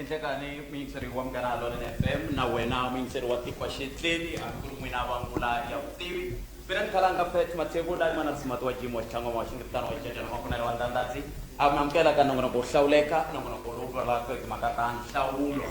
Nhlekani mixeri wa mkanalo na FM na wena mixeri wa tikwa shetleni akulumina bangula ya utivi Biran Khalanga pet matebula mana simatwa jimo changwa washington wa checha na makuna wa ndandazi amamkela kana ngona ko Hlayiseka na ngona ko Vulavula ko makatan shawulo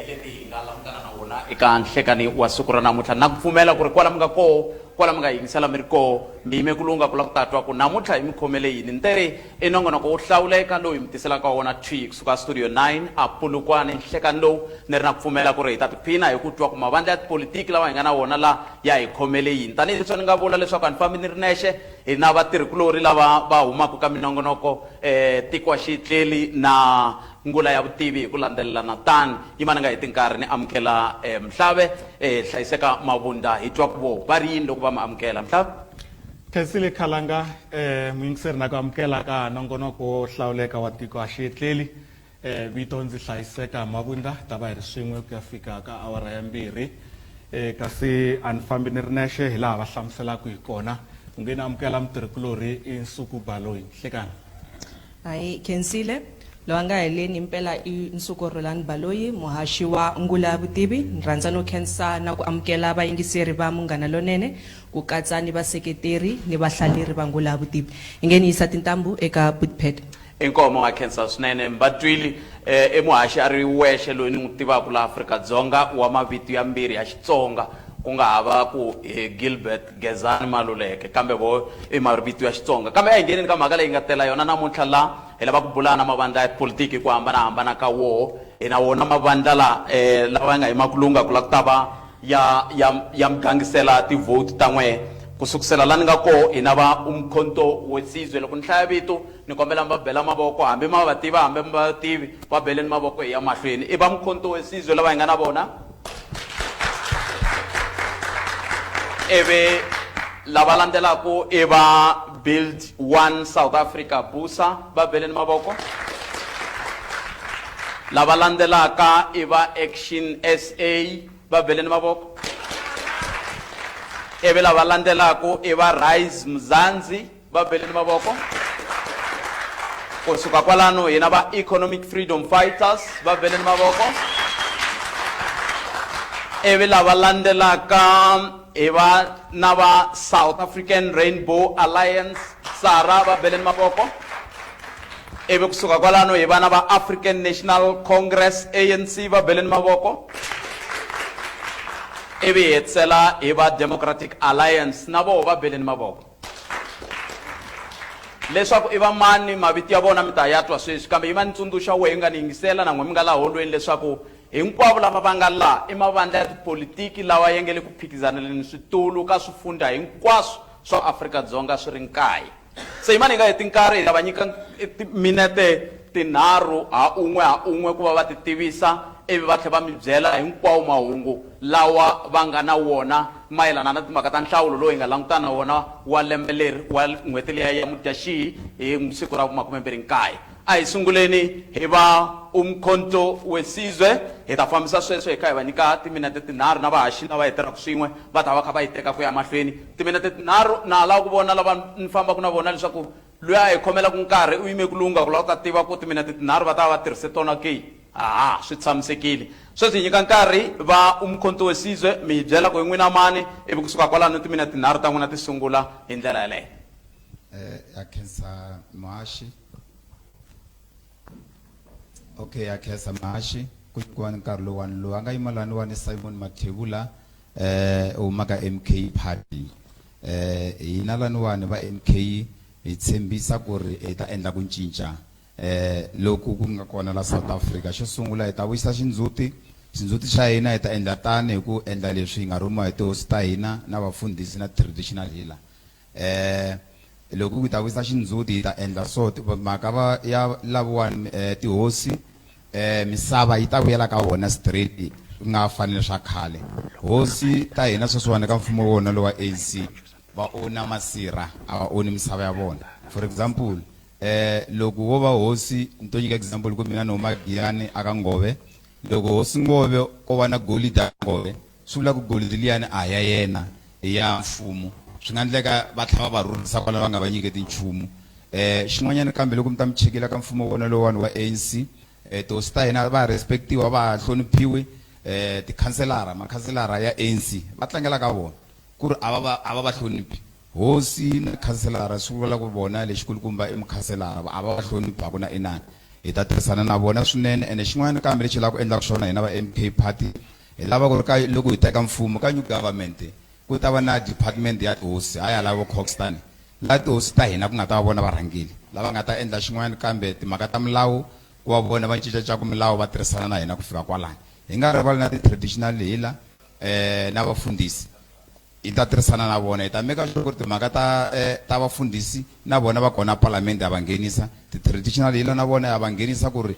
yeti ngala mkana na wona ikan Nhlekani wasukura na mutla nakufumela kuri kwala mga ko kwala mga yingisala miriko ndime kulunga kula kutatwa ku namutla imikhomele yini ntere enongona ko Hlayiseka lo imtisela ka wona tweak suka studio 9 apulukwane Nhlekani lo nerina kufumela kuri itapina yokutwa ku mabandla ya politiki lawa ingana wona la ya ikhomele yini tani leswi ni nga vula leswaku anifambi ni ri nexe na vatirhikulori lava va humaka ka minongonoko tiko wa xitleli na ngula ya vutivi hi ku landzelelana tani yimani nga heti nkarhi ni amukela Mhlave Hlayiseka Mabunda hi twa ku vo va ri yini loko va mi amukela Mhlave khensile Khalanga muyingiseri na ku amukela ka nongonoko wo hlawuleka wa tiko wa xitleli vito ndzi Hlayiseka Mabunda ta va hi ri swin'we ku ya fika ka awara ya 2 kasi anifambi ni ri nexe hi laha va hlamuselaka hi kona u nge ni amukela mutirhikulori i Nsuku Baloyi Nhlekani hayi khensile lowa nga heleni impela i Nsuku Rolani Baloyi muhaxi wa ngula ya vutivi ni rhandza no khensa na ku amukela vayingiseri va Munghana Lonene ku katsa ni vaseketeri ni vahlaleri va ngula ya vutivi hi nge ni yisa tintambu eka pulpit inkomo wa khensa swinene mbatwili muhaxi a ri wexe loyi ni n'wi tivaka la Afrika-Dzonga wa mavito ya mbirhi ya Xitsonga ku nga hava ku Gilbert Gezani Maluleke kambe vo i mavito ya Xitsonga kambe a hi ngeneni ka mhaka leyi nga tela yona namuntlha la hi lava ku bulana mavandla ya politiki ku hambanahambana ka wo hi na wona mavandla la lawa ya nga yima kulunga ku la ku ta va ya mgangisela tivote ta n'we kusukusela la ni nga ko hi na va umkhonto wesizwe loko ni hlaya vito ni kombela mi va bela mavoko hambi ma va tiva hambi mi va tivi va beleni mavoko hi ya mahlweni i va mkhonto wesizwe lava hi nga na vona eve lava landzelaka i va BuildOne South Africa BOSA va beleni mavoko lava landzelaka i va ActionSA va beleni mavoko eve lava landzelaka i va RiseMzansi va beleni mavoko kusuka kwalano hi na va Economic Freedom Fighters va beleni mavoko eve lava landzelaka i va na va South African Rainbow Alliance SARA va beleni mavoko eve kusuka kwalano hi va na va African National Congress ANC va beleni mavoko eve hi hetisela hi va Democratic Alliance na vo va beleni mavoko leswaku i va mani mavito ya vona mi ta ya twa sweswi kambe yi va ni tsundzuxa wehe nga ni yingisela na n'we mi nga laha holweni leswaku hinkwavo lava va nga laha i mavandla ya tipolitiki lawa ya nge le ku phikizaneleni switulu ka swifundza hinkwaswo swa Afrika-Dzonga swi ri nkaye se yimani hi nga heti nkarhi hi ta va nyika timinete tinharhu ha un'we ku va va ti tivisa ivi va tlhela va mi byela hinkwawo mahungu lawa va nga na wona mayelana na timhaka ta nhlawulo lowu hi nga langutana na wona wa lembe leri wa n'hweti leya ya Mudyaxihi hi siku ra 29 a hi sunguleni hi va umkhonto wesizwe hi ta fambisa sweswo hi kha hi va nyika timinete tinharhu na vahaxi lava hi tirhaka swin'we va ta va kha va hi teka ku ya mahlweni timinete tinharhu na lava ku vona lava ni fambaka na vona leswaku loyi a hi khomelaku nkarhi u yime ku lunga ku lava ku ta tiva ku timinete tinharhu va ta va tirhise tona ke swi tshamisekile sweswi hi nyika nkarhi va umkhonto wesizwe mi hi byela ku hi n'wina mani ivi kusuka kwalano timinete tinharhu ta n'wina ti sungula hi ndlela yaleyo ya khensa muhaxi okay ya khensa muhaxi ku nyikiwa nkarhi lowani lowu a nga yima laniwani Simon Mathebula humaka MK Party hina laniwani va MK hi tshembisa ku ri hi ta endla ku cinca loku ku nga kona la South Africa xo sungula hi ta vuyisa xindzhuti xa hina hi ta endla tani hi ku endla leswi hi nga rhumiwa hi tihosi ta hina na vafundhisi na traditional healer loko hi ta vuyisa xindzhuti hi ta endla so mhaka va ya laviwani tihosi misava yi ta vuyela ka wona straight ku nga fanele swa khale hosi ta hina sweswiwani ka mfumo wa wona lowa ANC va ona masirha a va oni misava ya vona for example loko wo va hosi ni to nyika example ku mina no Magiyani aka Ngove loko hosi Ngove ko va na gold ya Ngove swi vula ku gold liyani a ya yena ya mfumo swi nga endleka va tlhava va rhurisa kwala va nga va nyiketi nchumu xin'wanyana kambe loko mi ta mi chekela ka mfumo wona lowani wa ANC tihosi ta hina va respectiwa va hloniphiwi tikhanselara makhanselara ya ANC va tlangela ka vona ku ri a va hloniphi hosi na khanselara swi vula ku vona lexikulukumba i mukhanselara a va hloniphi a ku na inani hi ta tirhisana na vona swinene ene xin'wana kambe lexi lava ku endlaka swona hina va MK Party hi lava ku ri ka loko hi teka mfumo ka new government ku ta va na department ya tihosi a ya lavo Coxton la tihosi ta hina ku nga ta va vona varhangeli lava nga ta endla xin'wana kambe timhaka ta milawu ku va vona va cincaca milawu va tirhisana na hina ku fika kwalani hi nga rivali na ti-traditional hila na vafundhisi hi ta tirhisana na vona hi ta make sure ku ri timhaka ta vafundhisi na vona va kona palamende ya va nghenisa ti-traditional hila na vona ya va nghenisa ku ri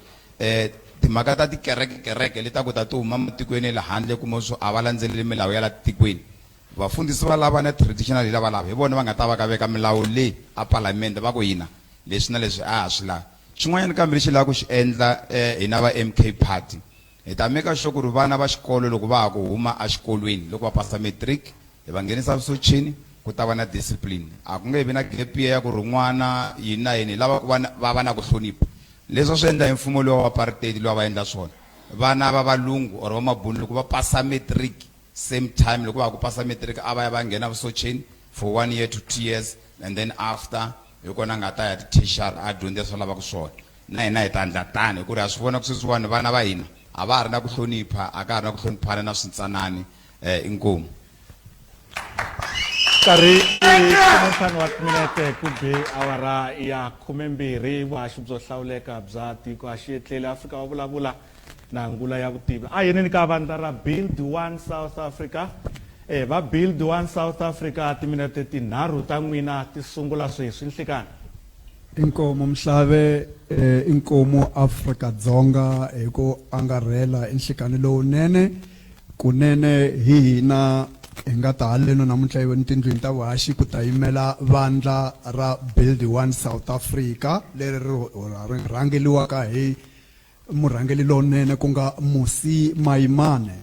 timhaka ta tikereke leta ku ta ti huma matikweni le handle kuma swo a va landzeleli milawu ya la tikweni vafundhisi va lava na traditional hila va lava hi vona va nga ta va ka veka milawu leyi a palamende va ku hina leswi na leswi a ha swi lavi xin'wanyana kambe lexi lava ku xi endla hina va MK Party hi ta make sure ku ri vana va xikolo loko va ha ku huma exikolweni loko va pasa matric hi va nghenisa vusochini ku ta va na discipline a ku nge vi na gap year ya ku ri n'wana yini na yini lava va va na ku hlonipha leswi swi endla hi mfumo lowa wa apartheid lowa va endla swona vana va valungu or va mabunu loko va pasa matric same time loko va ku pasa matric a va ya va nghena vusochini for 1 year to 2 years and then after hi kona nga ta ya ti-t-shirt a dyondza swo lava ku swona na hina hi ta endla tani hi ku ri ha swi vona ku sweswiwani vana va hina a va ha ri na ku hlonipha a ka ha ri na ku hloniphana na swintsanani inkomu nkarhi ntlhanu wa timinete ku be awara ya 12 vuhaxi byo hlawuleka bya tiko a xi etlele Afrika wa vulavula na ngula ya vutivi a yineni ka vandla ra BuildOne South Africa va BuildOne South Africa timinete tinharhu ta n'wina ti sungula sweswi nhlikani inkomo mhlave inkomo Afrika-Dzonga hi ku angarhela enhlikani lowunene kunene hi hina hi nga ta haleno namuntlha hi tindlwini ta vuhaxi ku ta yimela vandla ra BuildOne South Africa leri ri rhangeliwaka hi murhangeli lowunene ku nga Musi Mayimane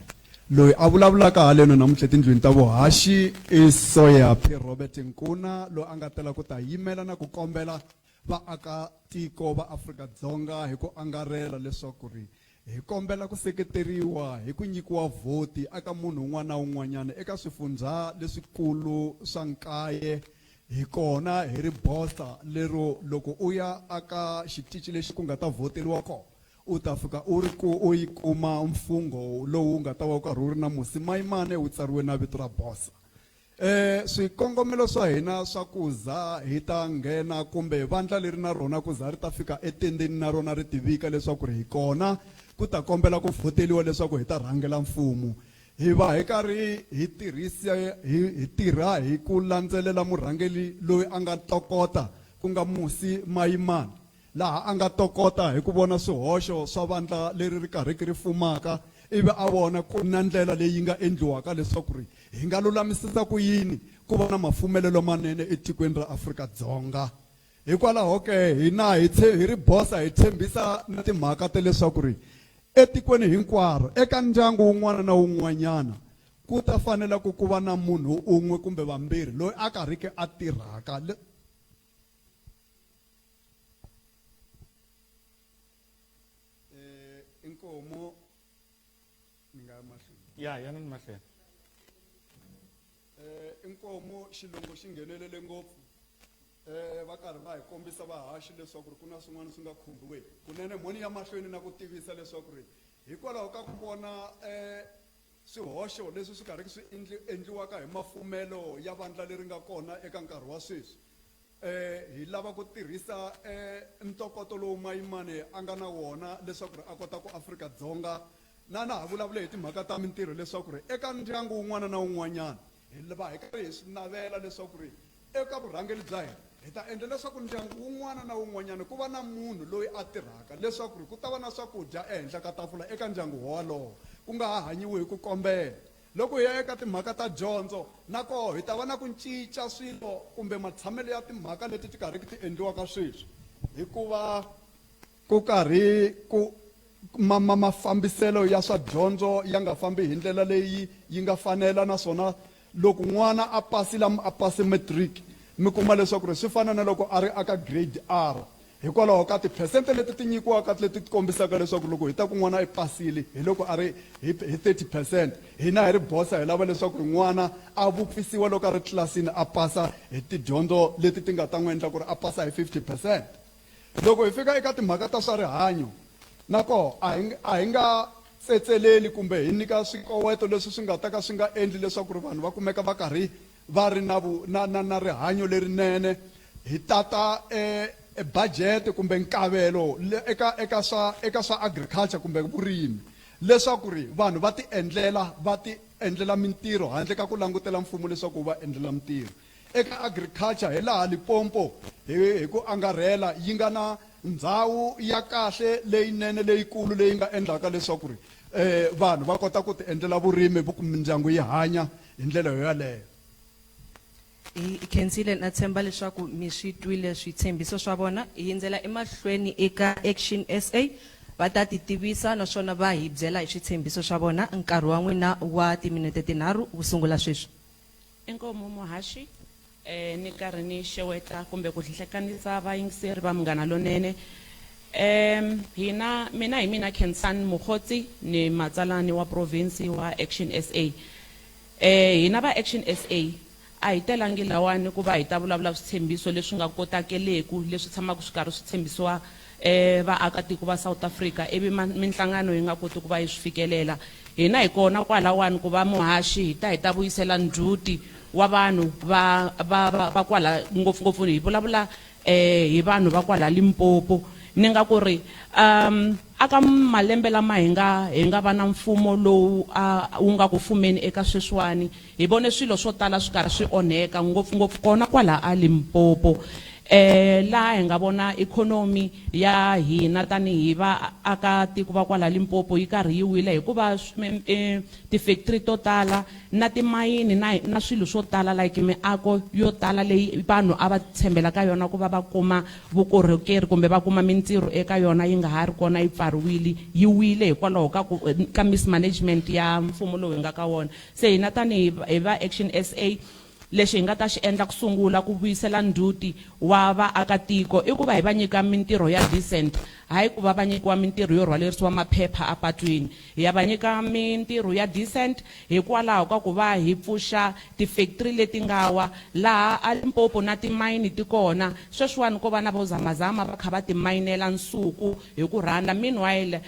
loyi a vulavulaka haleno namuntlha tindlwini ta vuhaxi i Soya P Robert Nkuna loyi a nga tela ku ta yimela na ku kombela vaakatiko va Afrika-Dzonga hi ku angarhela leswaku ri hi kombela ku seketeriwa hi ku nyikiwa vhoti aka munhu un'wana na un'wanyana eka swifundza leswikulu swa 9 hi kona hi ri BOSA lero loko u ya aka xitici lexi ku nga ta vhoteliwa kona u ta fika u ri ku u yi kuma mfungho lowu nga ta va karhi wu ri na Musi Mayimane wu tsariwe na vito ra BOSA swikongomelo swa hina swa ku za hi ta nghena kumbe vandla leri na rona ku za ri ta fika etendeni na rona ri tivika leswaku ri hi kona ku ta kombela ku vhoteliwa leswaku hi ta rhangela mfumo hi va hi karhi hi tirha hi ku landzelela murhangeli loyi a nga tokota ku nga Musi Mayimane laha a nga tokota hi ku vona swihoxo swa vandla leri ri karhi ri fumaka ivi a vona ku na ndlela leyi nga endliwaka leswaku ri hi nga lulamisisa ku yini ku va na mafumelelo manene etikweni ra Afrika-Dzonga hikwalaho ke hina hi ri BOSA hi tshembisa na timhaka ta leswaku ri etikweni hinkwaro eka ndyangu wun'wana na wun'wanyana ku ta fanela ku va na munhu un'we kumbe vambirhi loyi a karhike a tirhaka inkomo yanani mahlweni inkomo xilungu xi nghenelele ngopfu va karhi va hi kombisa vahaxi leswaku ri ku na swin'wana swi nga khumbiweki kunene mhoni ya mahlweni na ku tivisa leswaku ri hikwalaho ka ku vona swihoxo leswi swi karhi swi endliwaka hi mafumelo ya vandla leri nga kona eka nkarhi wa sweswi hi lava ku tirhisa ntokoto lowu Mayimane a nga na wona leswaku ri a kota ku Afrika-Dzonga na ha vulavule hi timhaka ta mintirho leswaku ri eka ndyangu wun'wana na wun'wanyana hi va hi karhi hi swi navela leswaku ri eka vurhangeli bya hina hi ta endla leswaku ndyangu wun'wana na wun'wanyana ku va na munhu loyi a tirhaka leswaku ri ku ta va na swakudya ehenhla ka tafula eka ndyangu wolowo ku nga ha hanyiwi hi ku kombela loko hi ya eka timhaka ta dyondzo na koho hi ta va na ku cinca swilo kumbe matshamelo ya timhaka leti ti karhi ti endliwaka sweswi hikuva ku karhi ku mafambiselo ya swa dyondzo ya nga fambi hi ndlela leyi yi nga fanela naswona loko n'wana a pasi matric mi kuma leswaku ri swi fana na loko a ri aka grade R hikwalaho ka tiphesente leti ti nyikiwaka leti ti kombisaka leswaku loko hi ta ku n'wana i pasile hi loko a ri hi 30%, hina hi ri BOSA hi lava leswaku n'wana a vupfisiwa loko a ri tlilasini a pasa hi tidyondzo leti ti nga ta n'wi endla ku ri a pasa hi 50%. Loko hi fika eka timhaka ta swa rihanyo nako a hi nga tsetseleli kumbe hi nyika swikoweto leswi swi nga ta ka swi nga endli leswaku ri vanhu va kumeka va karhi va ri na rihanyo lerinene. Hi tata budget kumbe nkavelo eka swa agriculture kumbe vurimi leswaku ri vanhu va ti endlela mintirho handle ka ku langutela mfumo leswaku va endlela mintirho. Eka agriculture hi laha Limpopo hi ku angarhela yi nga na ndhawu ya kahle leyinene leyikulu leyi nga endlaka leswaku ri vanhu va kota ku ti endlela vurimi mindyangu yi hanya hi ndlela yoyaleyo. Khensile na tshemba leswaku mi swi twile switshembiso swa vona. Hi ndzela emahlweni eka ActionSA va ta titivisa naswona va hi byela hi switshembiso swa vona. Nkarhi wa n'wina wa timinete tinharhu wu sungula sweswi. Inkomo Muhashi ni karhi ni xeweta kumbe ku hlekanisa vayingiseri va Munghana Lonene. Mina hi mina Khensani Mokgotsi ni matsalani wa province wa ActionSA. Hina va ActionSA a hi telangi lawani ku va hi ta vulavula switshembiso leswi nga kotakeleku leswi tshamaka swi karhi swi tshembisiwa vaakatiko va South Africa ivi minhlangano yi nga koti ku va yi swi fikelela. Hina hi kona kwalawani ku va Muhashi hi ta vuyisela ndzhuti wa vanhu va kwala ngopfungopfu hi vulavula hi vanhu va kwala Limpopo. Ni nga ku ri aka malembe lama hi nga va na mfumo lowu wu nga ku fumeni eka sweswiwani hi vone swilo swo tala swi karhi swi onheka ngopfungopfu kona kwala a Limpopo. Laha hi nga vona ikhonomi ya hina tanihi vaakatiko va kwala Limpopo yi karhi yi wile hikuva tifactory to tala na timayini na swilo swo tala like miako yo tala leyi vanhu a va tshembela ka yona ku va va kuma vukorhokeri kumbe va kuma mintirho eka yona yi nga ha ri kona yi pfariwile yi wile hikwalaho ka mismanagement ya mfumo lowu hi nga ka wona. Se hina tanihi va ActionSA lexi hi nga ta xi endla ku sungula ku vuyisela ndzhuti wa vaakatiko i ku va hi va nyika mintirho ya decent, hayi ku va va nyikiwa mintirho yo rhwalerisiwa maphepha apatwini. Hi ya va nyika mintirho ya decent hikwalaho ka ku va hi pfuxa tifactory leti nga wa laha a Limpopo na timayini ti kona. Sweswiwani ko va na vozamazama va kha va timayinela nsuku hi ku rhanda. Meanwhile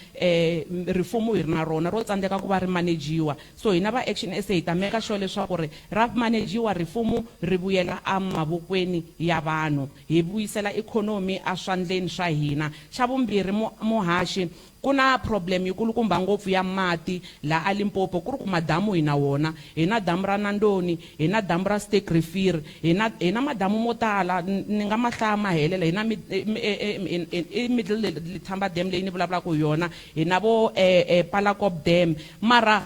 rifumo hi ri na rona ro tsandzeka ku va ri manajiwa. So hina va ActionSA hi ta meka sure leswaku ri ra manajiwa rifumo ri vuyela amavokweni ya vanhu, hi vuyisela ikhonomi a swandleni swa hina. Xa vumbirhi Muhashi ku na problem yikulukumba ngopfu ya mati la a Limpopo ku ri ku madamu hi na wona. Hi na damu ra Nandoni, hi na damu ra Stekrefir, hi na madamu mo tala ni nga mahlaya mahelela. Hi na Middle Lithamba Dam leyi ni vulavulaka hi yona, hi na vo Palakop Dam. Mara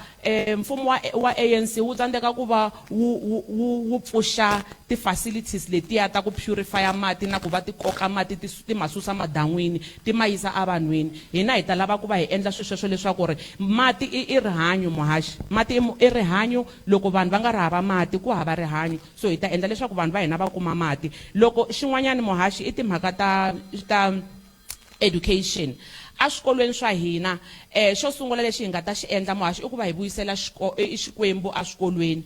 mfumo wa ANC wu tsandzeka ku va wu pfuxa ti-facilities letiya ta ku purify mati na ku va ti koka mati ti masusa madan'wini ti ma yisa evanhwini. Hina hi ta lava ku va hi endla sweswo leswaku ri mati i rihanyo Muhashi. Mati i rihanyo. Loko vanhu va nga ri hava mati ku hava rihanyo. So hi ta endla leswaku vanhu va hina va kuma mati. Loko xin'wanyana Muhashi i timhaka ta education. A swikolweni swa hina xo sungula lexi hi nga ta xi endla Muhashi i ku va hi vuyisela Xikwembu a swikolweni.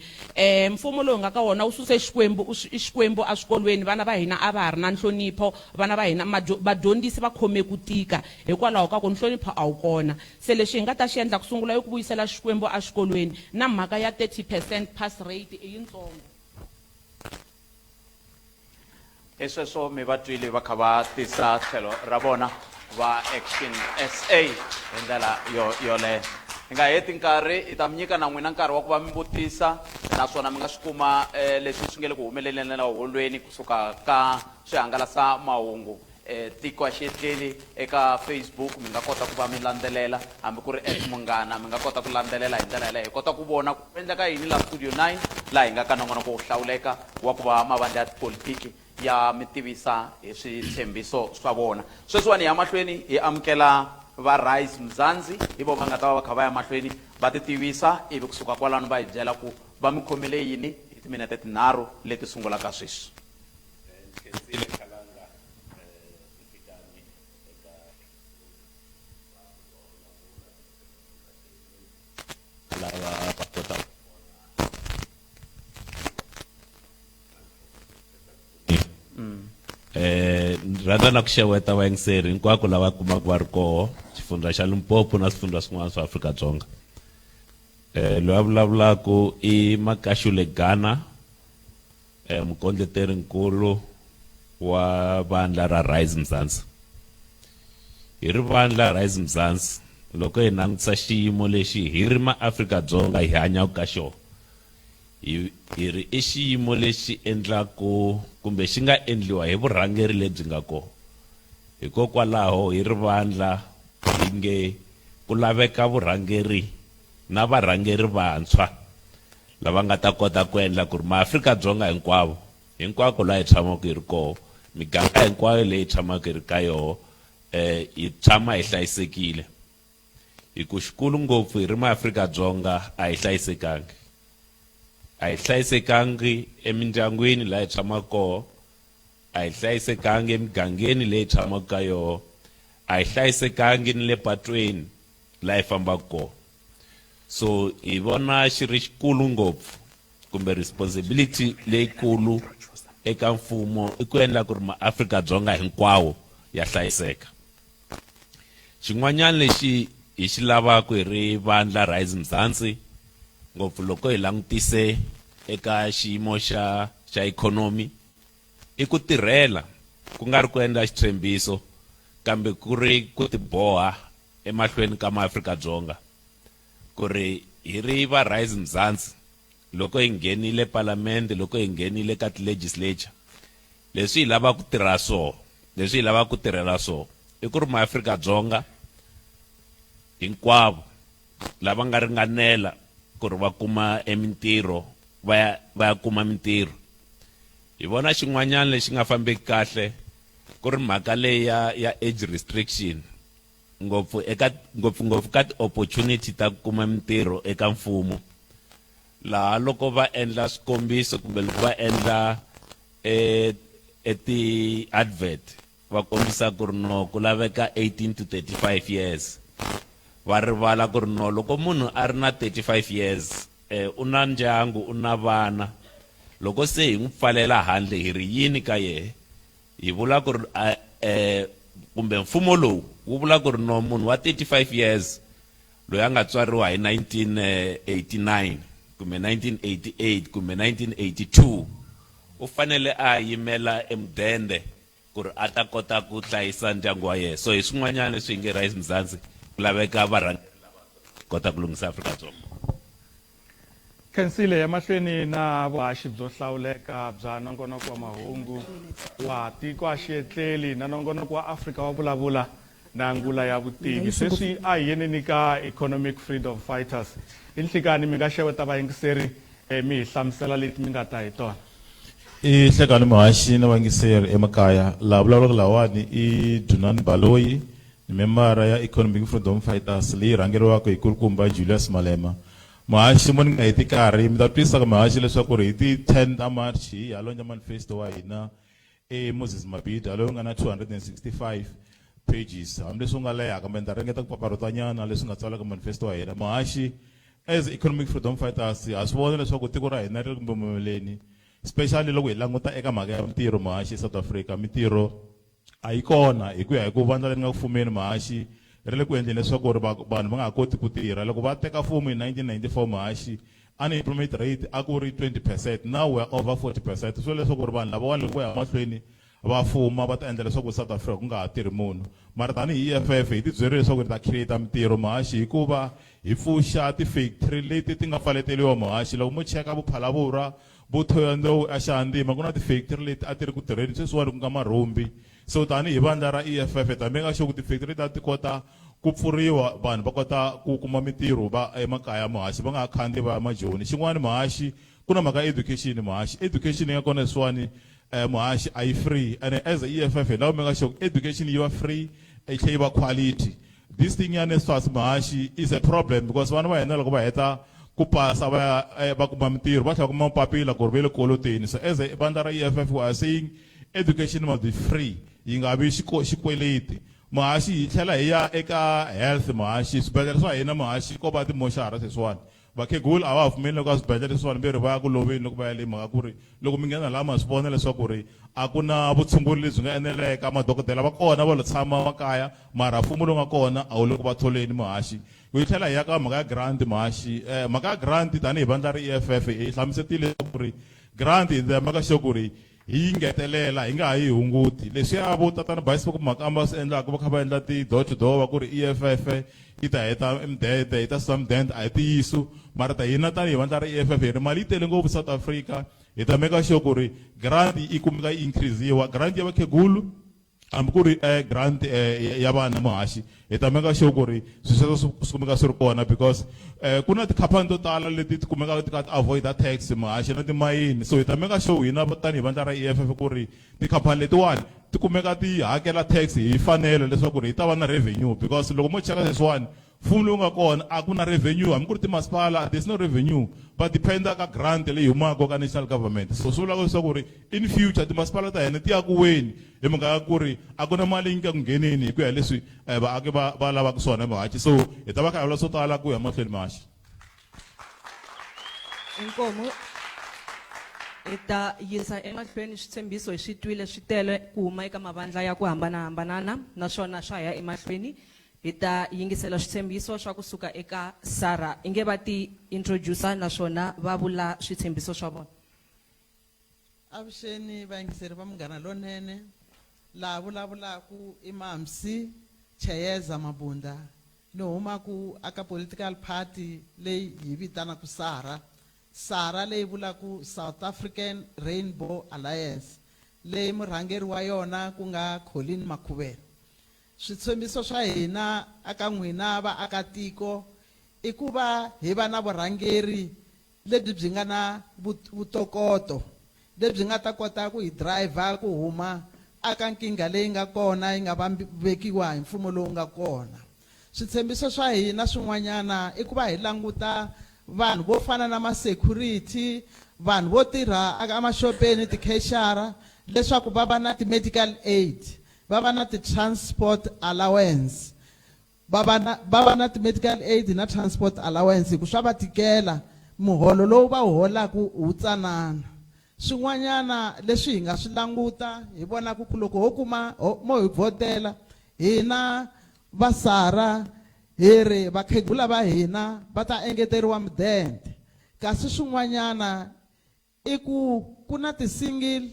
Mfumo lowu nga ka wona wu suse Xikwembu a swikolweni. Vana va hina a va ha ri na nhlonipho, vana va hina vadyondzisi va khome ku tika hikwalaho ka ku nhlonipho a wu kona. Se lexi hi nga ta xi endla ku sungula i ku vuyisela Xikwembu a swikolweni na mhaka ya 30% pass rate i yintsongo. Sweswo mi va twile va kha va tisa tlhelo ra vona va ActionSA hi ndlela yoleyo. Hi nga heti nkarhi hi ta mi nyika na n'wina nkarhi wa ku va mi vutisa naswona mi nga swi kuma leswi swi nge le ku humeleleni la holweni kusuka ka swihangalasamahungu. Tiko a xietleli eka Facebook mi nga kota ku va mi landzelela, hambi ku ri Munghana mi nga kota ku landzelela hi ndlela yaleyo. Hi kota ku vona ku endleka yini la Studio 9 laha hi nga ka nongonoko wo hlawuleka wa ku va mavandla ya tipolitiki ya mi tivisa hi switshembiso swa vona. Sweswiwani ya mahlweni hi amukela va RiseMzansi hi vo va nga ta va kha va ya mahlweni va ti tivisa ivi kusuka kwalano va hi byela ku va mi khomele yini hi timinete tinharhu leti sungulaka sweswi. Khalanga rhandza na ku xeweta vayingiseri hinkwako lava kumaka va ri koho xifundza xa Limpopo na swifundza swin'wana swa Afrika-Dzonga. Loyi a vulavulaka i Makashule Ghana, mukondleteri nkulu wa vandla ra RiseMzansi. Hi ri vandla RiseMzansi, loko hi langutisa xiyimo lexi hi ri maAfrika-Dzonga hi hanyaka ka xona, hi ri i xiyimo lexi endlaku kumbe xi nga endliwa hi vurhangeri lebyi nga kona. Hikokwalaho hi ri vandla hi nge ku laveka vurhangeri na varhangeri vantshwa lava nga ta kota ku endla ku ri maAfrika-Dzonga hinkwako laha hi tshamaka hi ri koho, miganga hinkwayo leyi hi tshamaka hi ri ka yoho, hi tshama hi hlayisekile. Hi ku xikulu ngopfu hi ri maAfrika-Dzonga a hi hlayisekangi. A hi hlayisekangi emindyangwini laha hi tshamaka koho, a hi hlayisekangi emigangeni leyi hi tshamaka ka yoho, a hi hlayisekangi ni le patweni laha hi fambaka koho. So hi vona xi ri xikulu ngopfu kumbe responsibility leyikulu eka mfumo i ku endla ku ri maAfrika-Dzonga hinkwawo ya hlayiseka. Xin'wanyana lexi hi xi lavaka hi ri vandla RiseMzansi, ngopfu loko hi langutise eka xiyimo xa ikhonomi, i ku tirhela ku nga ri ku endla xitshembiso kambe ku ri ku tiboha emahlweni ka maAfrika-Dzonga ku ri hi ri va RiseMzansi loko hi nghenile palamende, loko hi nghenile ka ti-legislature, leswi hi lavaka ku tirha swona, leswi hi lavaka ku tirhela swona i ku ri maAfrika-Dzonga hinkwavo lava nga ringanela ku ri va kuma emintirho va ya kuma mintirho. Hi vona xin'wanyana lexi nga fambeki kahle ku ri mhaka leyi ya age restriction, ngopfungopfu ka ti-opportunity ta ku kuma mintirho eka mfumo, laha loko va endla swikombiso kumbe loko va endla ti-advert va kombisa ku ri no ku laveka 18 to 35 years. Va rivala ku ri no loko munhu a ri na 35 years u na ndyangu, u na vana, loko se hi n'wi pfalela handle hi ri yini ka yehe, hi vula ku ri kumbe mfumo lowu wu vula ku ri no munhu wa 35 years loyi a nga tswariwa hi 1989 kumbe 1988 kumbe 1982 u fanele a yimela emudende ku ri a ta kota ku hlayisa ndyangu wa yehe. So hi swin'wanyana leswi hi nge RiseMzansi ku laveka varhangeri lava kota ku lunghisa Afrika-Dzonga. Khensile emahlweni na vuhaxi byo hlawuleka bya nongonoko wa mahungu wa tiko a xiyetleli na nongonoko wa Afrika wa Vulavula na ngula ya vutivi. Sweswi a hi yeneni ka Economic Freedom Fighters. Hi nhlikani mi nga xeweta vayingiseri mi hi hlamusela leti mi nga ta hi tona. I nhlekani muhaxi na vayingiseri emakaya, laha vulavulaka lawani i Dunani Baloyi, ni memara ya Economic Freedom Fighters leyi rhangeriwaka hi kulukumba Julius Malema. Muhaxi mo ni nga heti karhi mi ta twisisa ka muhaxi leswaku ri hi ti 10 ta March hi halonja manifesto wa hina Moses Mabhida loyi nga na 265 pages, hambileswi u nga leha kambe ni ta ringeta ku paparutanyana leswi nga tsala ka manifesto wa hina. Muhaxi, as Economic Freedom Fighters ha swi vona leswaku tiko ra hina ri kumbe momeleni, especially loko hi languta eka mhaka ya mintirho muhaxi. South Africa mintirho a yi kona hi ku ya hi ku vandla leri nga ku fumeni muhaxi ri le ku endleni leswaku ri vanhu va nga ha koti ku tirha. Loko va teka mfumo hi 1994 muhaxi, unemployment rate a ku ri 20%, now we are over 40%. So leswaku ri vanhu lavawani loko ya mahlweni va fuma va ta endla leswaku South Africa ku nga ha tirhi munhu. Mara tanihi EFF hi ti byerile leswaku ri ta create mintirho muhaxi hikuva hi pfuxa ti-factory leti ti nga pfaleteliwa muhaxi. Loko mo cheka Vuphalavura, Buthoyandou, Ashandima, ku na ti-factory leti a ti ri ku tirheni sweswiwani ku nga marhumbi. So tanihi vandla ra EFF ta make sure ku ti-factory ta ti kota ku pfuriwa, vanhu va kota ku kuma mintirho va emakaya muhaxi, va nga ha khandziyi va ya majoni. Xin'wana muhaxi ku na mhaka education muhaxi. Education yi nga kona sweswiwani muhaxi a yi free, and as a EFF now make sure education yi va free yi tlhela yi va quality. This thing ya NSFAS muhaxi is a problem because vana va hina loko va heta ku pasa va kuma mintirho va tlhela kuma mapapila ku ri va le koloteni. So as a vandla ra EFF we are saying education must be free, yi nga vi xikweleti. Muhaxi hi tlhela hi ya eka health muhaxi, swibedhlele swa hina muhaxi ko va timoxara sweswiwani vakhegula a va ha pfumeli loko a swibedhlele leswiwani va ri va ya ku loveni loko va ya le mhaka ku ri loko mi nghena laha ma swi vona leswaku ri a ku na vutshunguri lebyi nga eneleka madokodela va kona va lo tshama makaya mara mfumo lowu nga kona a wu le ku va tholeni muhaxi hi tlhela hi ya ka mhaka ya grant muhaxi mhaka ya grant tanihi vandla ri EFF hi hlamusetile leswaku ri grant hi mhaka sure ku ri hi ngetelela hi nga ha yi hunguti leswiya vo tatana bicycle makamba swi endlaka va kha va endla ti-door to door va ku ri EFF yi ta heta mdende yi ta susa mdende a hi tiyiso mara ta hina tanihi vandla ra EFF hi ri mali yi tele ngopfu South Africa hi ta meka sure ku ri grant yi kumeka yi increasiwa grant ya vakhegulu hambi ku ri grant ya vana muhaxi hi ta meka sure ku ri sweswo swi kumeka swi ri kona because ku na tikhampani to tala leti ti kumeka ti ka ti avoida tax muhaxi na timayini so hi ta meka sure hina tanihi vandla ra EFF ku ri tikhampani letiwani ti kumeka ti hakela tax hi fanelo leswaku ri hi ta va na revenue because loko mo cheka leswiwani mfumo lowu nga kona a ku na revenue hambi ku ri timasipala there's no revenue va dependa ka grant leyi humaka ka national government so swi vula leswaku ri in future timasipala ta hina ti ya kuweni hi mhaka ya ku ri a ku na mali yi nga ku ngheneni hi ku ya leswi vaaki va lavaka swona muhaxi so hi ta va kha hi vula swo tala ku ya mahlweni muhaxi inkomo ita yisa emahlweni switshembiso hi swi twile swi tele ku huma eka mavandla ya ku hambanahambana naswona swa ya emahlweni hi ta yingisela switshembiso swa kusuka eka SARA inge va ti introducer naswona va vula switshembiso swa vona. Avuxeni vayingiseri va Munghana Lonene laha vulavulaku i Mzansi Hlayiseka Mabunda ni humaku aka political party leyi hi vitanaku SARA leyi vulaku South African Rainbow Alliance leyi murhangeri wa yona ku nga Colin Makhuvela. Switshembiso swa hina aka n'wina vaakatiko i ku va hi va na vurhangeri lebyi byi nga na vutokoto lebyi nga ta kota ku hi driver ku huma aka nkingha leyi nga kona yi nga vekiwa hi mfumo lowu nga kona. Switshembiso swa hina swin'wanyana i ku va hi languta vanhu vo fana na ma-security vanhu vo tirha aka maxopeni ti-cashiera leswaku va va na ti-medical aid va va na ti-transport allowance va va na ti-medical aid na transport allowance hi ku swa va tikela muholo lowu va wu holaku wu tsanana. Swin'wanyana leswi hi nga swi languta hi vonaku ku loko ho kuma mo hi vhotela hina va SARA hi ri vakhegula va hina va ta engeteriwa mudende kasi swin'wanyana i ku na ti-single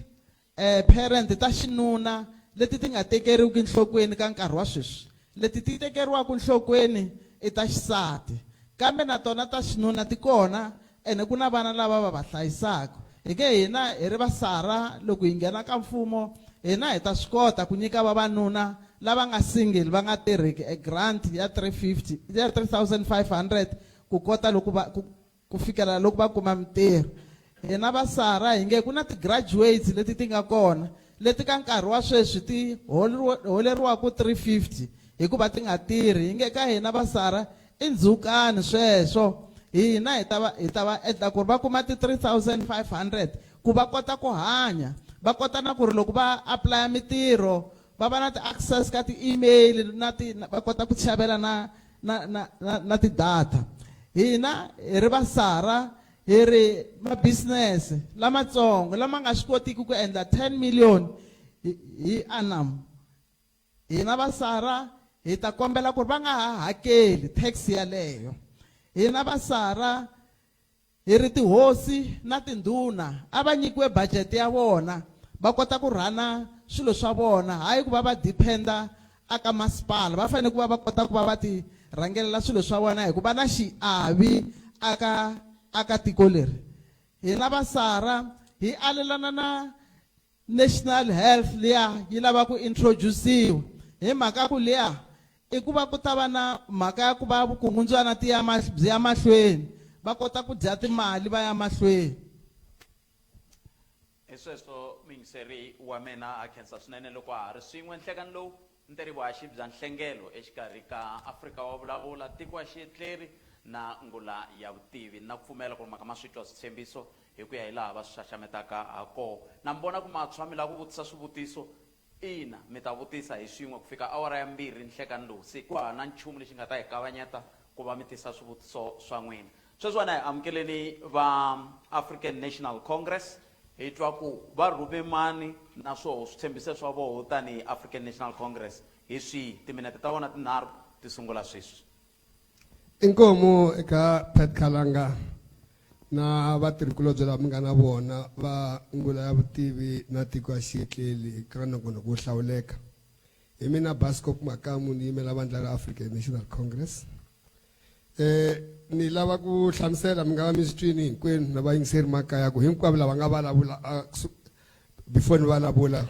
parent ta xinuna leti ti nga tekeriwiki enhlokweni ka nkarhi wa sweswi leti ti tekeriwaka enhlokweni i ta xisati kambe na tona ta xinuna ti kona ene ku na vana lava va va hlayisaka hi nge hina hi ri va SARA loko hi nghena ka mfumo hina hi ta swi kota ku nyika vavanuna lava nga single va nga tirhiki grant ya 3,500 ku kota loko ku fikela loko va kuma mintirho. Hina va SARA hi nge ku na ti-graduates leti ti nga kona leti ka nkarhi wa sweswi ti holeriwaku 350 hikuva ti nga tirhi hi nge ka hina va SARA i ndzhukani sweswo hina hi ta va endla ku ri va kuma ti-3,500 ku va kota ku hanya va kota na ku ri loko va apply mintirho va va na ti-access ka ti-email va kota ku xavela na ti-data. Hina hi ri va SARA hi ri ma-business lamatsongo lama nga swi kotiki ku endla 10 million hi annum hina va SARA hi ta kombela ku ri va nga ha hakeli tax yaleyo. Hina va SARA hi ri tihosi na tindhuna a va nyikiwe budget ya vona va kota ku rhana swilo swa vona hayi ku va va dependa aka masipala va fanele ku va kota ku va ti rhangelela swilo swa vona hikuva na xiavi aka tiko leri. Hina va SARA hi alelana na national health liya yi lava ku introduciwa hi mhaka ku liya i ku va ku ta va na mhaka ya ku va vukungundzwana byi ya mahlweni va kota ku dya timali va ya mahlweni. Sweswo mingiseri wa mina a khensa swinene loko ha ri swin'we nhlekani lowu nterivaxi bya nhlengelo exikarhi ka Afrika wa vulavula tiko wa xietleri na ngula ya vutivi na pfumela ku ri maka ma swi twa switshembiso hi ku ya hi laha va swi xaxametaka ha kona na mi vona ku matshwa mi lava ku vutisa swivutiso ina mi ta vutisa hi swin'we ku fika awara ya 2 nhlekani lowu se ku hava na nchumu lexi nga ta hi kavanyeta ku va mi tisa swivutiso swa n'wina sweswiwani hi amukeleni va African National Congress hi twa ku va rhume mani na swoho switshembise swa voho tani African National Congress hi swihi timinete ta vona tinharhu ti sungula sweswi. Inkomo eka Pat Khalanga na vatirhikulobye lava mi nga na vona va ngula ya vutivi na tiko ya xiyetleli eka nongonoko wo hlawuleka. Hi mina Bascop Makamu ni yimela vandla ra African National Congress. Ni lava ku hlamusela mi nga va mi swi twini hinkwenu na vayingiseri makaya ku hinkwavo lava nga vulavula before ni vulavula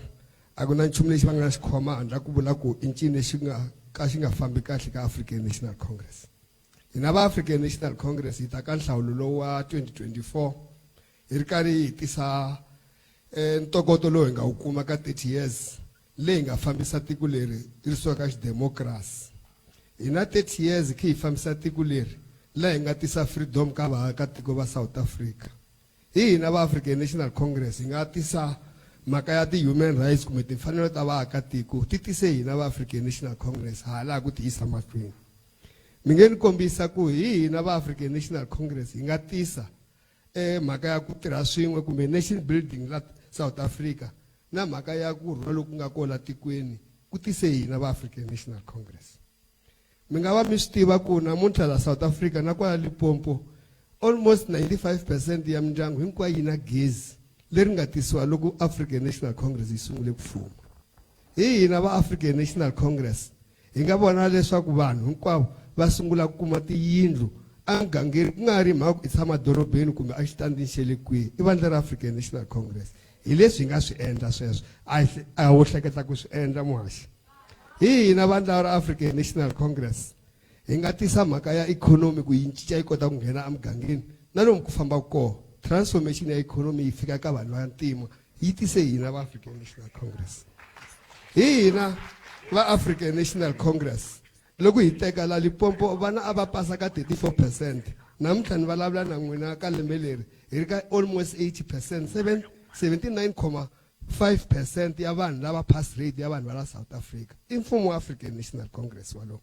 a ku na nchumu lexi va nga xi khoma handla ku vula ku i ncini lexi xi nga fambi kahle ka African National Congress. Hina va African National Congress hi ta ka nhlawulo lowu wa 2024 hi ri karhi hi tisa ntokoto lowu hi nga wu kuma ka 30 years leyi nga fambisa tiko leri ri suka ka xidemokirasi. Hina 30 years khi hi fambisa tiko leri laha hi nga tisa freedom ka vaakatiko va South Africa. Hina va African National Congress hi nga tisa mhaka ya ti-human rights kumbe timfanelo ta vaakatiko ti tise hina va African National Congress hala ku ti yisa mahlweni. Mi nge ni kombisa ku hina va African National Congress hi nga tisa mhaka ya ku tirha swin'we kumbe nation building la South Africa na mhaka ya ku rhula loku nga kona tikweni ku tise hina va African National Congress. Mi nga va mi swi tiva ku namuntlha la South Africa na kwala Limpopo almost 95% ya mindyangu hinkwayo yi na gezi leri nga tisiwa loko African National Congress yi sungule ku fuma. Hina va African National Congress hi nga vona leswaku vanhu hinkwavo va sungula ku kuma tiyindlu a mugangeni ku nga ri mhaka ku i tshama dorobeni kumbe a xitandini xe le kwihi i vandla ra African National Congress. Hi leswi hi nga swi endla sweswo a wo hleketa ku swi endla muhaxi. Hina vandla ra African National Congress hi nga tisa mhaka ya economy ku yi cinca yi kota ku nghena emugangeni na lomu ku famba kona transformation ya economy yi fika ka vanhu va ntima yi tise hina va African National Congress. Hina va African National Congress loko hi teka la Limpopo vana a va pasa ka 34%. Namuntlha ni vulavula na n'wina ka lembe leri hi ri ka almost 80%, 79.5% ya vanhu lava pass rate ya vanhu va la South Africa i mfumo wa African National Congress walowo.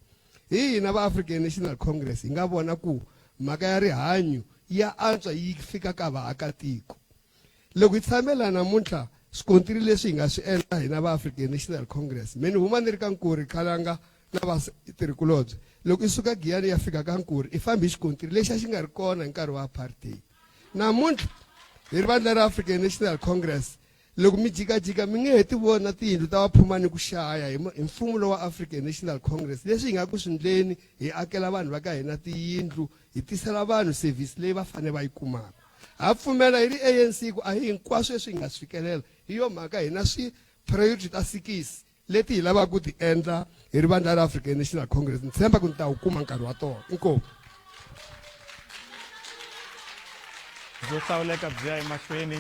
Hina va African National Congress hi nga vona ku mhaka ya rihanyo ya antswa yi fika ka vaakatiko. Loko hi tshamela namuntlha swikontiri leswi hi nga swi endla hina va African National Congress me ni huma ni ri ka Nkuri Khalanga na vatirhikulobye loko i suka Giyani ya fika ka Nkuri i fambi xikontiri lexi a xi nga ri kona hi nkarhi wa apartheid. Namuntlha hi ri vandla ra African National Congress loko mi jikajika mi nge heti vona tiyindlu ta vaphumani ku xaya hi mfumo lowa African National Congress leswi hi nga ku swindleni hi akela vanhu va ka hina tiyindlu hi tisela vanhu service leyi va fane va yi kumaka. Ha pfumela hi ri ANC ku a hi hinkwaswo leswi hi nga swi fikelela hi yo mhaka hina swi priority ta 6 leti hi lavaka ku ti endla hi ri vandla ra African National Congress. Ni tshemba ku ni ta wu kuma nkarhi wa tona. Inkomu. Byo hlawuleka byi ya emahlweni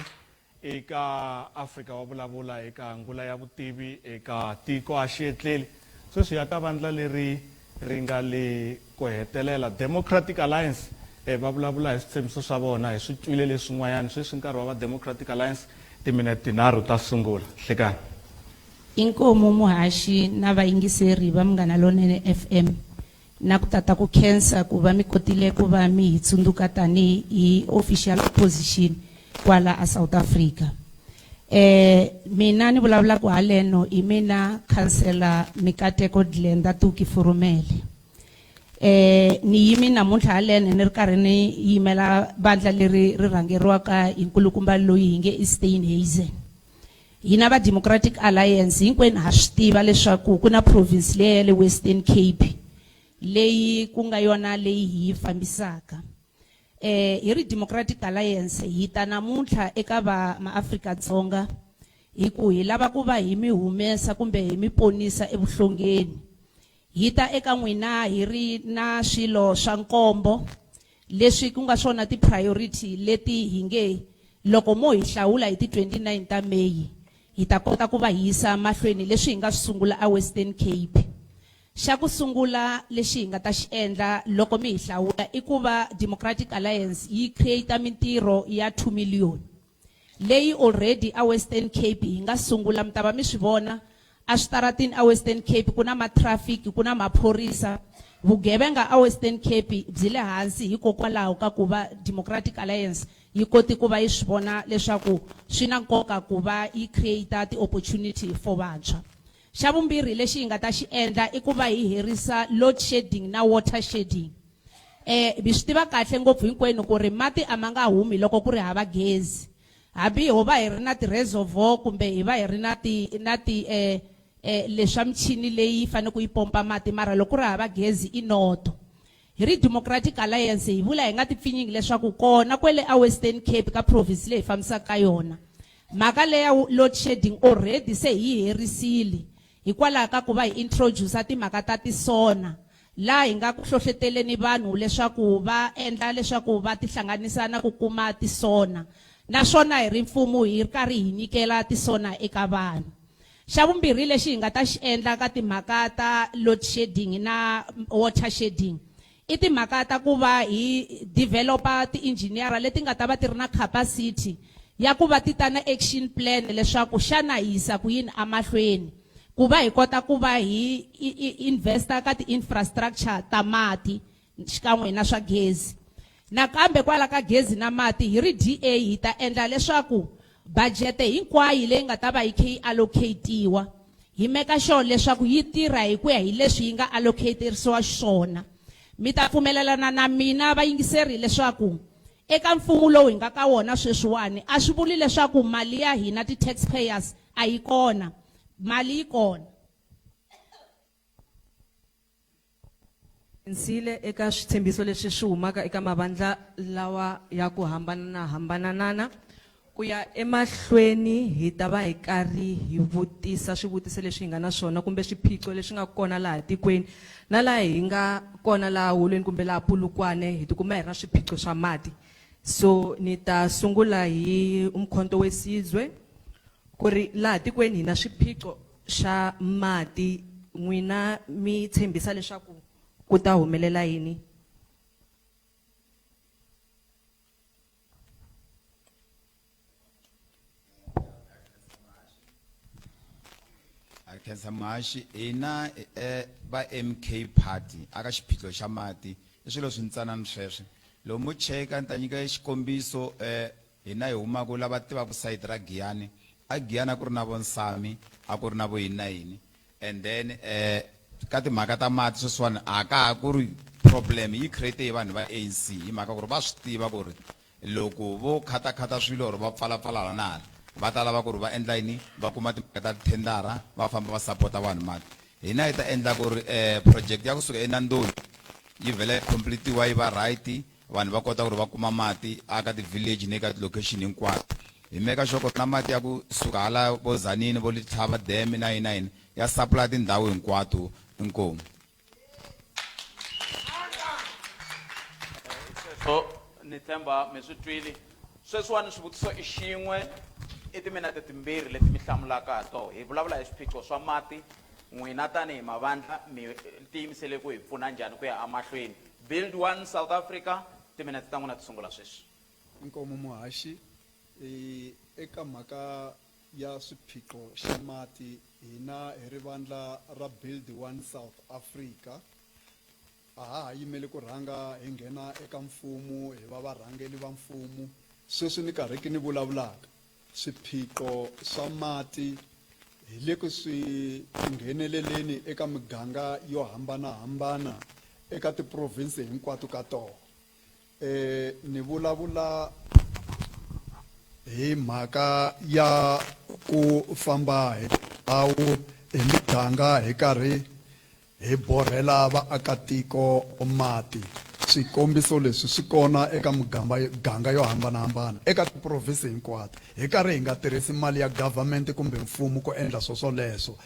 eka Afrika wa vulavula eka ngula ya vutivi eka tiko a xiyetleli sweswi ya ka vandla leri ri nga le ku hetelela Democratic Alliance va vulavula hi switshembiso swa vona hi swi twile leswin'wanyana sweswi nkarhi wa va Democratic Alliance timinete tinharhu ta sungula. Hlekani. Inkomo muhaxi na vayingiseri va Munghana Lonene FM na ku tata ku khensa ku va mi kotile ku va mi hi tsundzuka tani hi official opposition kwala a South Africa. Mina ni vulavula ku haleno i mina Councillor Mikateko Dlenda Tuki Furumele. Ni yimi namuntlha haleno ni ri karhi ni yimela vandla leri ri rhangeriwaka hi nkulukumba loyi hi nge Steenhuisen. Hina va Democratic Alliance hinkwenu ha swi tiva leswaku ku na province leyi ya le Western Cape leyi ku nga yona leyi hi fambisaka. Hi ri Democratic Alliance hi ta namuntlha eka va maAfrika-Dzonga hi ku hi lava ku va hi mi humesa kumbe hi mi ponisa evuhlongeni. Hi ta eka n'wina hi ri na swilo swa nkombo leswi ku nga swona ti-priority leti hi nge loko mo hi hlawula hi ti 29 ta May hi ta kota ku va hi yisa mahlweni leswi hi nga swi sungula a Western Cape. Xa ku sungula lexi hi nga ta xi endla loko mi hi hlawula i ku va Democratic Alliance yi create mintirho ya 2 million leyi already a Western Cape hi nga sungula mi ta va mi swi vona aswitaratini a Western Cape kuna matrafiki kuna maphorisa vugevenga a Western Cape byi le hansi hikokwalaho ka ku va Democratic Alliance yi koti ku va yi swi vona leswaku swi na nkoka ku va yi create ti opportunity for vantshwa. Xa vumbirhi lexi hi nga ta xi endla i ku va hi herisa load shedding na water shedding. Bi swi tiva kahle ngopfu hinkwenu ku ri mati a ma nga humi loko ku ri hava gezi. Hambi ho va hi ri na ti reservoir kumbe hi va hi ri na ti leswa michini leyi fane ku yi pompa mati mara loko ri hava gezi i noto. Hi ri Democratic Alliance hi vula hi nga ti pfinyingi leswaku kona kwele a Western Cape ka province leyi hi fambisaka ka yona mhaka leya load shedding already se hi herisile hikwalaho ka ku va hi introduce timhaka ta tisona la hi nga ku hlohleteleni vanhu leswaku va endla leswaku va tihlanganisa na ku kuma tisona naswona hi ri mfumo hi ri karhi hi nyikela tisona eka vanhu. Xa vumbirhi lexi hi nga ta xi endla ka timhaka ta load shedding na water shedding i timhaka ta ku va hi developa ti-engineer leti nga ta va ti ri na capacity ya ku va ti ta na action plan leswaku xana hi yisa ku yini amahlweni ku va hi kota ku va hi investa ka ti-infrastructure ta mati xikan'we na swa gezi. Nakambe kwala ka gezi na mati hi ri DA hi ta endla leswaku budget hinkwayo leyi nga ta va yi kha yi allocatiwa hi meka sure leswaku yi tirha hi ku ya hi leswi yi nga allocaterisiwa xiswona. Mi ta pfumelelana na mina vayingiseri leswaku eka mfumo lowu hi nga ka wona sweswiwani a swi vuli leswaku mali ya hina ti-taxpayers a yi kona, mali yi kona. Nsile eka switshembiso leswi swi humaka eka mavandla lawa ya ku hambanana ku ya emahlweni hi ta va hi karhi hi vutisa swivutiso leswi hi nga na swona kumbe swiphiqo leswi nga kona laha tikweni na laha hi nga kona laha holweni kumbe laha Polokwane hi tikuma hi ri na swiphiqo swa mati. So ni ta sungula hi umkhonto wesizwe ku ri laha tikweni hi na swiphiqo swa mati n'wina mi tshembisa leswaku ku ta humelela yini? ActionSA ina ba MK Party aka xiphiqo xa mati i swilo swi ntsanana sweswe lomu cheka ni ta nyika xikombiso hina hi huma ku lava tivaka site ra Giyani a Giyani ku ri na vonsami a ku ri na vo yini and then ka timhaka ta mati sweswiwani a ka ha ku ri problem yi create hi vanhu va ANC hi mhaka ku ri va swi tiva ku ri loko vo khatakata swilo or va pfalapfala na hala va ta lava ku ri va endla yini va kuma timhaka ta thendara va famba va sapota vanhu mati. Hina hi ta endla ku ri project ya kusuka eNandoni yi vhele completiwa yi va right vanhu va kota ku ri va kuma mati aka ti-village ni ka ti-location hinkwato hi meka sure ku na mati ya kusuka hala vo Zanini vo Lethaba dam na yini ya supply tindhawu hinkwato. Inkomo. So ni tshemba mi swi twile sweswiwani swivutiso i xin'we i timinete timbirhi leti mi hlamulaka ha tona hi vulavula hi swiphiqo swa mati n'wina tanihi mavandla mi tiyimisele ku hi pfuna njhani ku ya amahlweni. BuildOne South Africa timinete ta n'wina ti sungula sweswi. Inkomo muhaxi eka mhaka ya swiphiqo xa mati hina hi ri vandla ra BuildOne South Africa a ha yimele ku rhanga hi nghena eka mfumo hi va varhangeli va mfumo sweswi ni karhi ni vulavulaka swiphiqo swa mati hi le ku swi ngheneleleni eka miganga yo hambanahambana eka tiprovinsi hinkwato ka tona. Ni vulavula hi mhaka ya ku famba hi ndhawu hi miganga hi karhi hi borhela vaakatiko mati. Swikombiso leswi swi kona eka miganga yo hambanahambana eka tiprovinsi hinkwato hi karhi hi nga tirhisi mali ya government kumbe mfumo ku endla swoleswo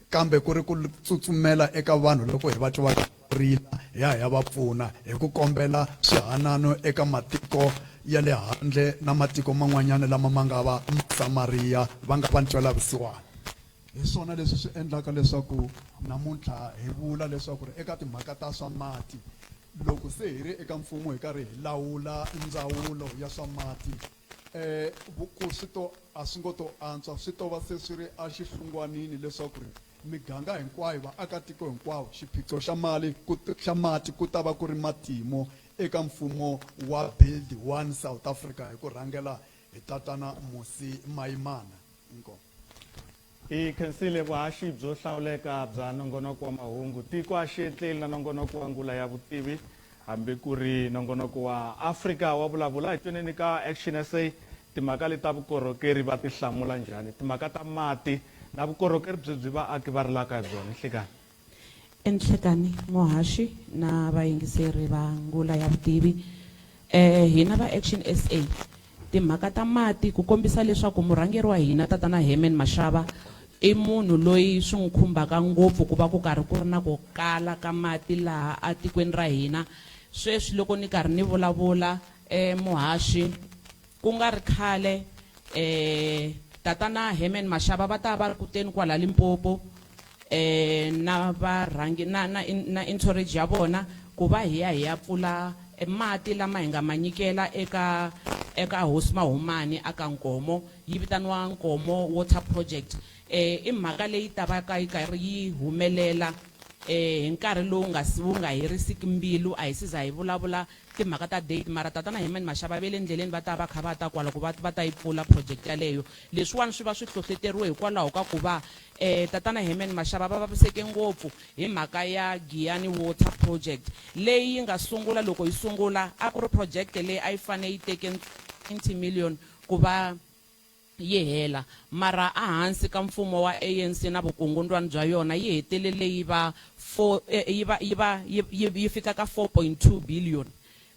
kambe ku ri ku tsutsumela eka vanhu loko hi va twa rila hi ya va pfuna hi ku kombela swihanano eka matiko ya le handle na matiko man'wanyana lama ma nga va Samariya va nga va ntwela vusiwana. Hi swona leswi swi endlaka leswaku namuntlha hi vula leswaku eka timhaka ta swa mati loko se hi ri eka mfumo hi karhi hi lawula ndzawulo ya swa mati ku swi to a swi ngo to antswa swi to va se swi ri a xihlungwanini leswaku miganga hinkwayo vaakatiko hinkwavo xiphiqo xa mali xa mati ku ta va ku ri matimo eka mfumo wa BuildOne South Africa hi ku rhangela hi tatana Musi Mayimana. Inkomo. Hi khensile vuhaxi byo hlawuleka bya nongonoko wa mahungu tiko a xi etleli na nongonoko wa ngula ya vutivi hambi ku ri nongonoko wa Afrika wa vulavula hi tweneni ka ActionSA timhaka leta vukorhokeri va ti hlamula njhani timhaka ta mati na vukorhokeri byi vaaki va rilaka hi byona Nhlekani. Nhlekani muhaxi na vayingiseri va ngula ya vutivi hina va ActionSA timhaka ta mati ku kombisa leswaku murhangeri wa hina tatana Herman Mashaba i munhu loyi swi n'wi khumbaka ngopfu ku va ku karhi ku ri na ku kala ka mati laha a tikweni ra hina. Sweswi loko ni karhi ni vulavula muhaxi ku nga ri khale tatana Herman Mashaba va ta va ri kuteni kwala Limpopo na varhangi na entourage ya vona ku va hi ya pfula mati lama hi nga manyikela eka Hosi Mahumani aka Nkomo yi vitaniwa Nkomo Water Project. I mhaka leyi ta va ka yi karhi yi humelela hi nkarhi lowu nga herisiki mbilu a hi siza hi vulavula timhaka ta date mara tatana Herman Mashaba ve le ndleleni va ta va kha va ta kwala ku va ta yi pfula project yaleyo. Leswiwani swi va swi hlohleteriwe hikwalaho ka ku va tatana Herman Mashaba va vaviseke ngopfu hi mhaka ya Giyani Water Project leyi nga sungula loko yi sungula a ku ri project leyi a yi fane yi teke 20 million ku va yi hela mara a hansi ka mfumo wa ANC na vukungundwani bya yona yi hetelele yi fika ka 4.2 billion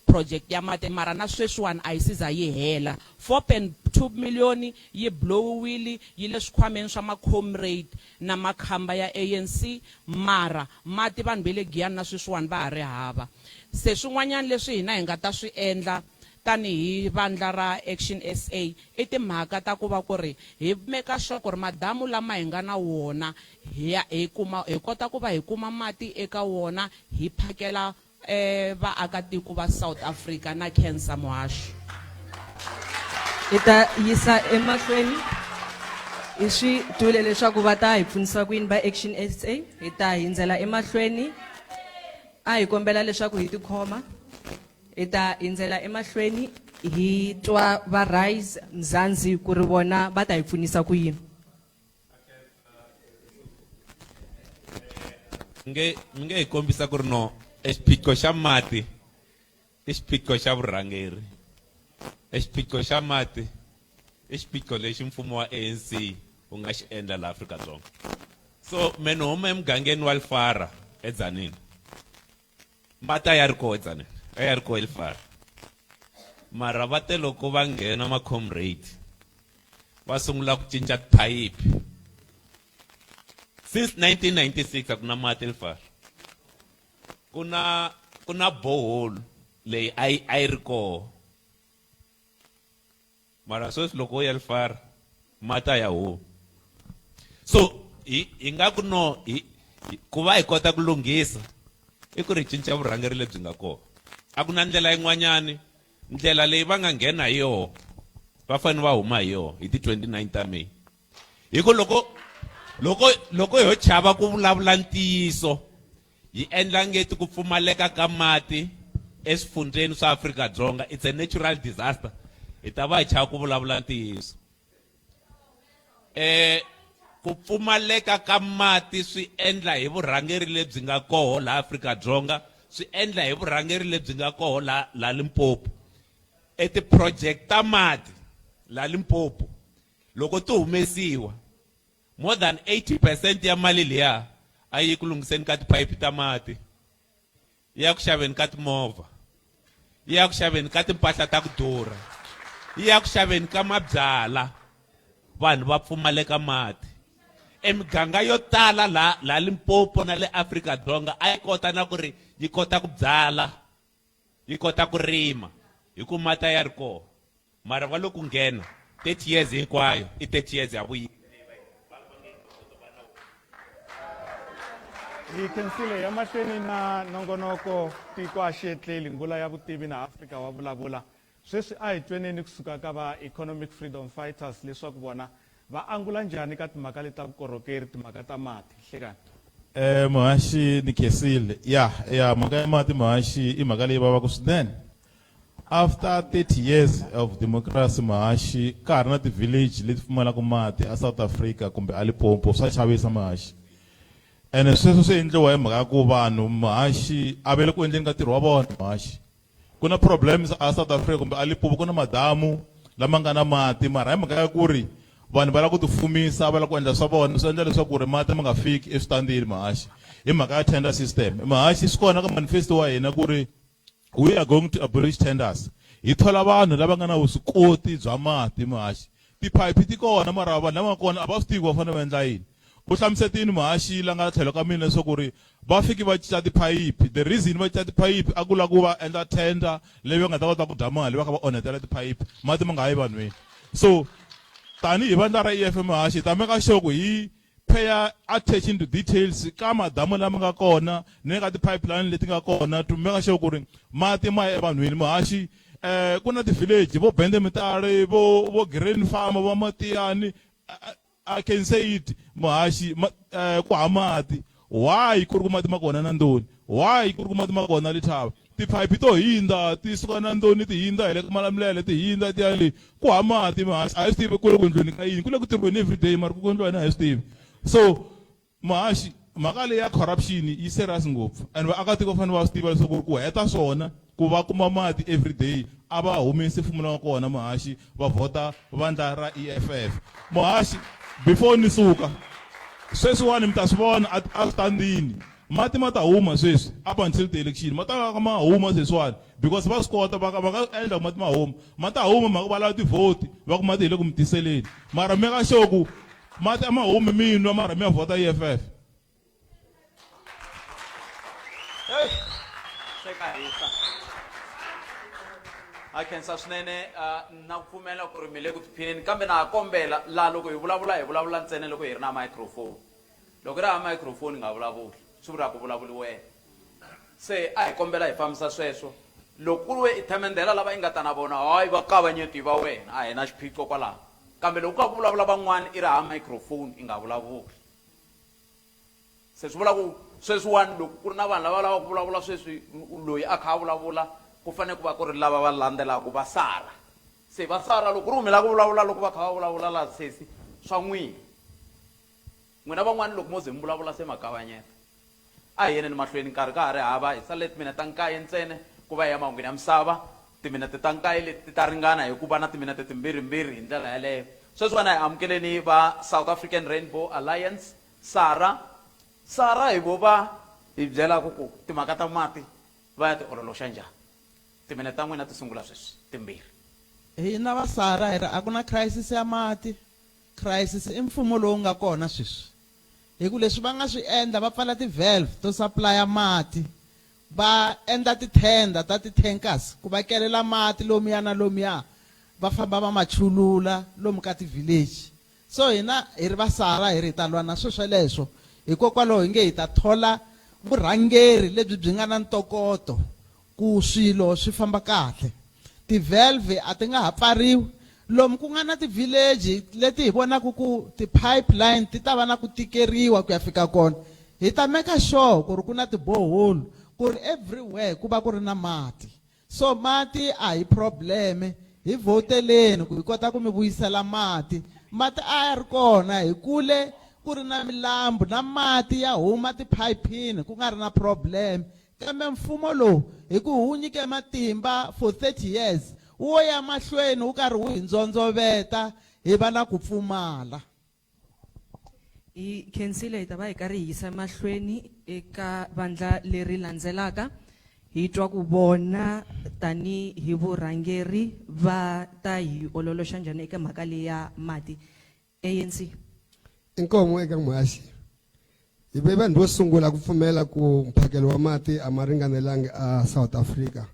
project ya mati mara na sweswiwani a yi siza yi hela 4.2 million yi blowiwile yi le swikhwameni swa macomrade na makhamba ya ANC mara mati vanhu va le Giyani na sweswiwani va ha ri hava. Se swin'wanyana leswi hina hi nga ta swi endla tanihi vandla ra ActionSA i timhaka ta ku va ku ri hi meka sure ku ri madamu lama hi nga na wona hi kota ku va hi kuma mati eka wona hi phakela vaakatiko va South Africa na cancer muhaxi. Hi ta yisa emahlweni hi swi tule leswaku va ta hi pfunisa ku yini va ActionSA hi ta hindzela emahlweni a hi kombela leswaku hi tikhoma hi ta hindzela emahlweni hi twa va RiseMzansi ku ri vona va ta hi pfunisa ku yini. Nge hi kombisa ku ri no xiphiqo xa mati i xiphiqo xa vurhangeri xiphiqo xa mati i xiphiqo lexi mfumo wa ANC wu nga xi endla laha Afrika-Dzonga. So me ni huma emugangeni wa SARA eDzanini mati a ya ri koho eDzanini a ya ri koho eLefara mara va te loko va nghena macomrade va sungula ku cinca tiphayiphi. Since 1996 a ku na mati eLefara ku na borehole leyi a yi ri koho mara sweswi loko ya eLefara mati a ya humi. So hi nga ku no ku va hi kota ku lunghisa i ku ri cinca vurhangeri lebyi nga kona. A ku na ndlela yin'wanyani ndlela leyi va nga nghena hi yona va fanele va huma hi yona hi ti 29 ta May. Hi ku loko ho chava ku vulavula ntiyiso hi endla ngeti ku pfumaleka ka mati eswifundzeni swa Afrika-Dzonga it's a natural disaster hi ta va hi chava ku vulavula ntiyiso. Ku pfumaleka ka mati swi endla hi vurhangeri lebyi nga koho laha Afrika-Dzonga swi endla hi vurhangeri lebyi nga koho la Limpopo. Ti-project ta mati la Limpopo loko ti humesiwa more than 80% ya mali liya a yi ku lunghiseni ka tiphayiphi ta mati ya ku xaveni ka timovha ya ku xaveni ka timpahla ta ku durha ya ku xaveni ka mabyala vanhu va pfumaleka mati. Emiganga yo tala la Limpopo na le Afrika-Dzonga a yi kota na ku ri yi kota ku byala yi kota ku rima hi ku mati ya ri koho mara va loko nghena 30 years hinkwayo i 30 years ya vuyi. Hi khensile ya mahlweni na nongonoko tiko a xi etleli ngula ya vutivi na Afrika wa vulavula sweswi a hi tweneni kusuka ka va economic freedom fighters leswaku vona va angula njhani ka timhaka leti ta vukorhokeri timhaka ta mati hlekani? Muhashi ni khensile ya mhaka ya mati Muhashi i mhaka leyi vavaka swinene. After 30 years of democracy Muhashi ka ha ri na ti-village leti pfumalaka mati a South Africa kumbe a Limpopo swa chavisa Muhashi. Ene sweswo swi endliwa hi mhaka ya ku vanhu Muhashi a ve le ku endleni ka ntirho wa vona Muhashi. Ku na problems a South Africa kumbe a Limpopo ku na madamu lama nga na mati mara hi mhaka ya ku ri vanhu va lava ku tifumisa va lava ku endla swa vona swi endla leswaku ri mati ma nga fiki eswitandini Muhashi hi mhaka ya tender system. Muhashi swi kona ka manifesto wa hina ku ri we are going to abolish tenders. Hi thola vanhu lava nga na vuswikoti bya mati Muhashi. Tiphayiphi ti kona mara vanhu lava nga kona a va swi tivi va fanele va endla yini. U hlamusetini Muhashi la nga tlhelo ka mina leswaku ri va fiki va cinca tiphayiphi. The reason va cinca tiphayiphi a ku lava ku va endla tender leyi va nga ta kota ku dya mali va kha va onhetela tiphayiphi mati ma nga yi vanhwini. So tanihi vandla ra EFF Muhashi ta meka sure ku hi pay attention to details ka madamu lama nga kona ni ka ti-pipeline leti nga kona to meka sure ku ri mati ma ya evanhwini Muhashi. Ku na ti-village vo Bendemitari vo Green Farm vo Matiyani I can say it Muhashi ku ha mati. Why ku ri ku mati ma kona na Ndoni? Why ku ri ku mati ma kona Lethaba? Tiphayiphi to hinda ti suka na Ndoni ti hinda hi le ka Malamulele ti hinda ti ya le ku ha mati Muhashi a hi swi tivi ku le ku endliweni ka yini ku le ku tirhiweni everyday mara ku endliwa yini a hi swi tivi. So Muhashi mhaka leyi ya corruption yi serious ngopfu and vaakatiko va fanele va swi tiva leswaku ku heta swona ku va kuma mati everyday a va humesi mfumo wa kona Muhashi va vhota vandla ra EFF. Muhashi before ni suka sweswiwani mi ta swi vona a standini mati ma ta huma sweswi up until the election ma ta ka ma huma sweswiwani because va swi kota va nga endla mati ma ta huma mhaka va lava tivhoti va ku mati hi le ku mi tiseleni mara mi ka sure ku mati a ma humi minwa mara mi ya vhota EFF. ActionSA swinene na pfumela ku ri mi le ku tiphineni kambe na kombela la loko hi vulavula ntsena loko hi ri na microphone. Loko ri hava microphone nga vulavuli swi vula ku vulavuliwena. Se a hi kombela hi fambisa sweswo loko ku ri i themendela lava yi nga ta na vona hayi va kavanyeti va wena a hi na xiphiqo kwalaho kambe loko ka vulavula van'wana i ri hava microphone i nga vulavuli. Se swi vula ku sweswiwani loko ku ri na vanhu lava lava ku vulavula sweswi loyi a kha a vulavula ku fanele ku va ku ri lava va landzelaka va SARA. Se va SARA loko ri humela ku vulavula loko va kha va vulavula laha sesi swa n'wina n'wina van'wana loko mo ze mi vulavula se makavanyeta a hi yeneni mahlweni nkarhi ka ha ri hava hi sale timinete ta 9 ntsena ku va ya mahungwini ya misava timinete ta 9 leti ta ringana hi ku va na timinete timbirhi hi ndlela yaleyo. Sweswiwani hi amukeleni va South African Rainbow Alliance SARA hi vo va hi byelaka ku timhaka ta mati va ya ti ololoxa njhani. Timinete ta n'wina ti sungula sweswi timbirhi. Hina va SARA hi ri a ku na crisis ya mati. Crisis i mfumo lowu nga kona sweswi. Hi ku leswi va nga swi endla va pfala ti-valve to supply mati va endla tithenda ta ti-tankers ku va kelela mati lomuya na lomuya va famba va machulula lomu ka ti-village. So hina hi ri va SARA hi ri hi ta lwa na swilo sweleswo hikokwalaho hi nge hi ta thola vurhangeri lebyi byi nga na ntokoto ku swilo swi famba kahle. Ti-valve a ti nga ha pfariwi lomu ku nga na ti-village leti hi vonaka ku ti-pipeline ti ta va na ku tikeriwa ku ya fika kona hi ta make sure ku ri ku na ti-borehole ku ri everywhere ku va ku ri na mati. So mati a hi probleme hi voteleni ku hi kota ku mi vuyisela mati a ya ri kona hi kule ku ri na milambu na mati ya huma tiphayiphini ku nga ri na problem. Kambe mfumo lowu hi ku wu nyike matimba for 30 years wo ya mahlweni wu karhi wu hi ndzondzoveta hi va na ku pfumala. Hi khensile hi ta va hi karhi hi yisa mahlweni eka vandla leri landzelaka hi twa ku vona tani hi vurhangeri va ta hi ololoxa njhani eka mhaka leyi ya mati. ANC Inkomo eka Muhashi. Hi ve vanhu vo sungula ku pfumela ku mphakelo wa mati a ma ringanelangi a South Africa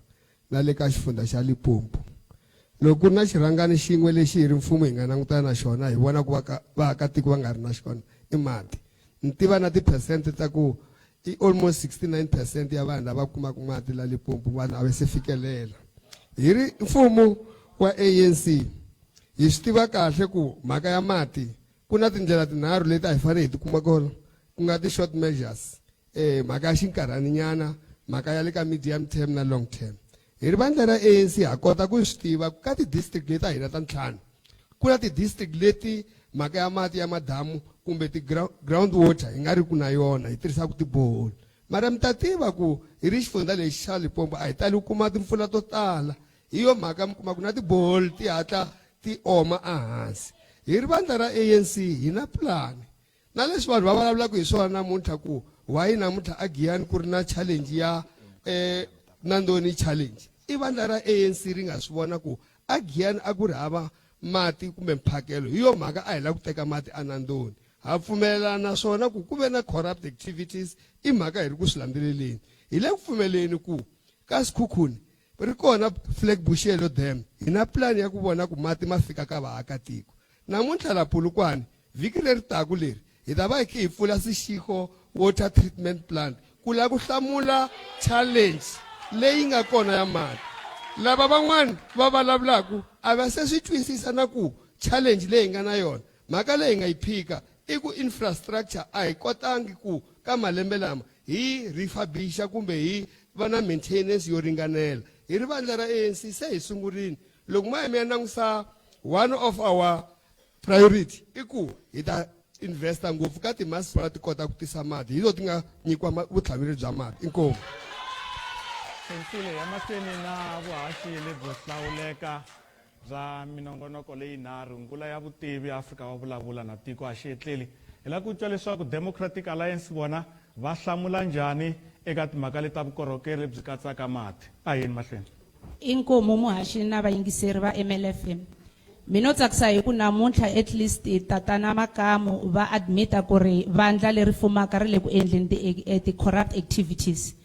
na le ka xifundza xa Limpopo. Loko ku ri na xirhangana xin'we lexi hi ri mfumo hi nga langutana na xona hi vona ku vaakatiko va nga ri na xona i mati. Ni tiva na tiphesente ta ku i almost 69% ya vanhu lava kumaka mati la Limpopo vanhu a va se fikelela. Hi ri mfumo wa ANC hi swi tiva kahle ku mhaka ya mati kuna tindlela tinharhu leti a hi fanele hi tikuma kona ku nga ti-short measures mhaka ya xinkarhani nyana mhaka ya le ka medium term na long term. Hi ri vandla ra ANC ha kota ku swi tiva ka ti-district leti ta hina ta ntlhanu ku na ti-district leti mhaka ya mati ya madamu kumbe ti-ground water hi nga ri ku na yona hi tirhisaka tiboholi. Mara mi ta tiva ku hi ri xifundza lexi xa Limpopo a hi tali ku kuma timpfula to tala, hi yo mhaka mi kuma ku na tiboholi ti hatla ti oma ehansi. Hi ri vandla ra ANC hi na pulani na leswi vanhu va vulavulaka hi swona namuntlha ku why namuntlha a Giyani ku ri na challenge ya Nandoni challenge. I vandla ra ANC ri nga swi vona ku a Giyani a ku ri hava mati kumbe mphakelo, hi yo mhaka a hi lava ku teka mati a Nandoni. Ha pfumelelana naswona ku ku ve na corrupt activities i mhaka hi ri ku swi landzeleleni. Hi le ku pfumeleni ku ka Sikhukhuni ri kona Flag Bushelo Dam, hi na plan ya ku vona ku mati ma fika ka vaakatiko. Namuntlha la Polokwane vhiki leri taku leri hi ta va hi khe hi pfula Sishiko water treatment plant ku la ku hlamula challenge leyi nga kona ya mati. Lava van'wani va vulavulaku a va se swi twisisa na ku challenge leyi nga na yona mhaka leyi nga yi phika i ku infrastructure a hi kotangi ku ka malembe lama hi refurbish kumbe hi va na maintenance yo ringanela. Hi ri vandla ra ANC se hi sungurini loko ma mi ya langusa one of our priority i ku hi ta investa ngopfu ka timasipala ti kota ku tisa mati, hi zo ti nga nyikiwa vutlhaveri bya mati. Inkomu. Khensile ya mahlweni na vuhaxi lebyo hlawuleka bya minongonoko leyinharhu ngula ya vutivi Afrika wa vulavula na tiko a xi etleli. Hi lava ku twa leswaku Democratic Alliance vona va hlamula njhani eka timhaka leti ta vukorhokeri lebyi katsaka mati. A yini mahlweni. Inkomu muhaxi na vayingiseri va MLFM. Mina tsakisa hi ku namuntlha at least tatana Makamu va admita ku ri vandla leri fumaka ri le ku endleni ti corrupt activities.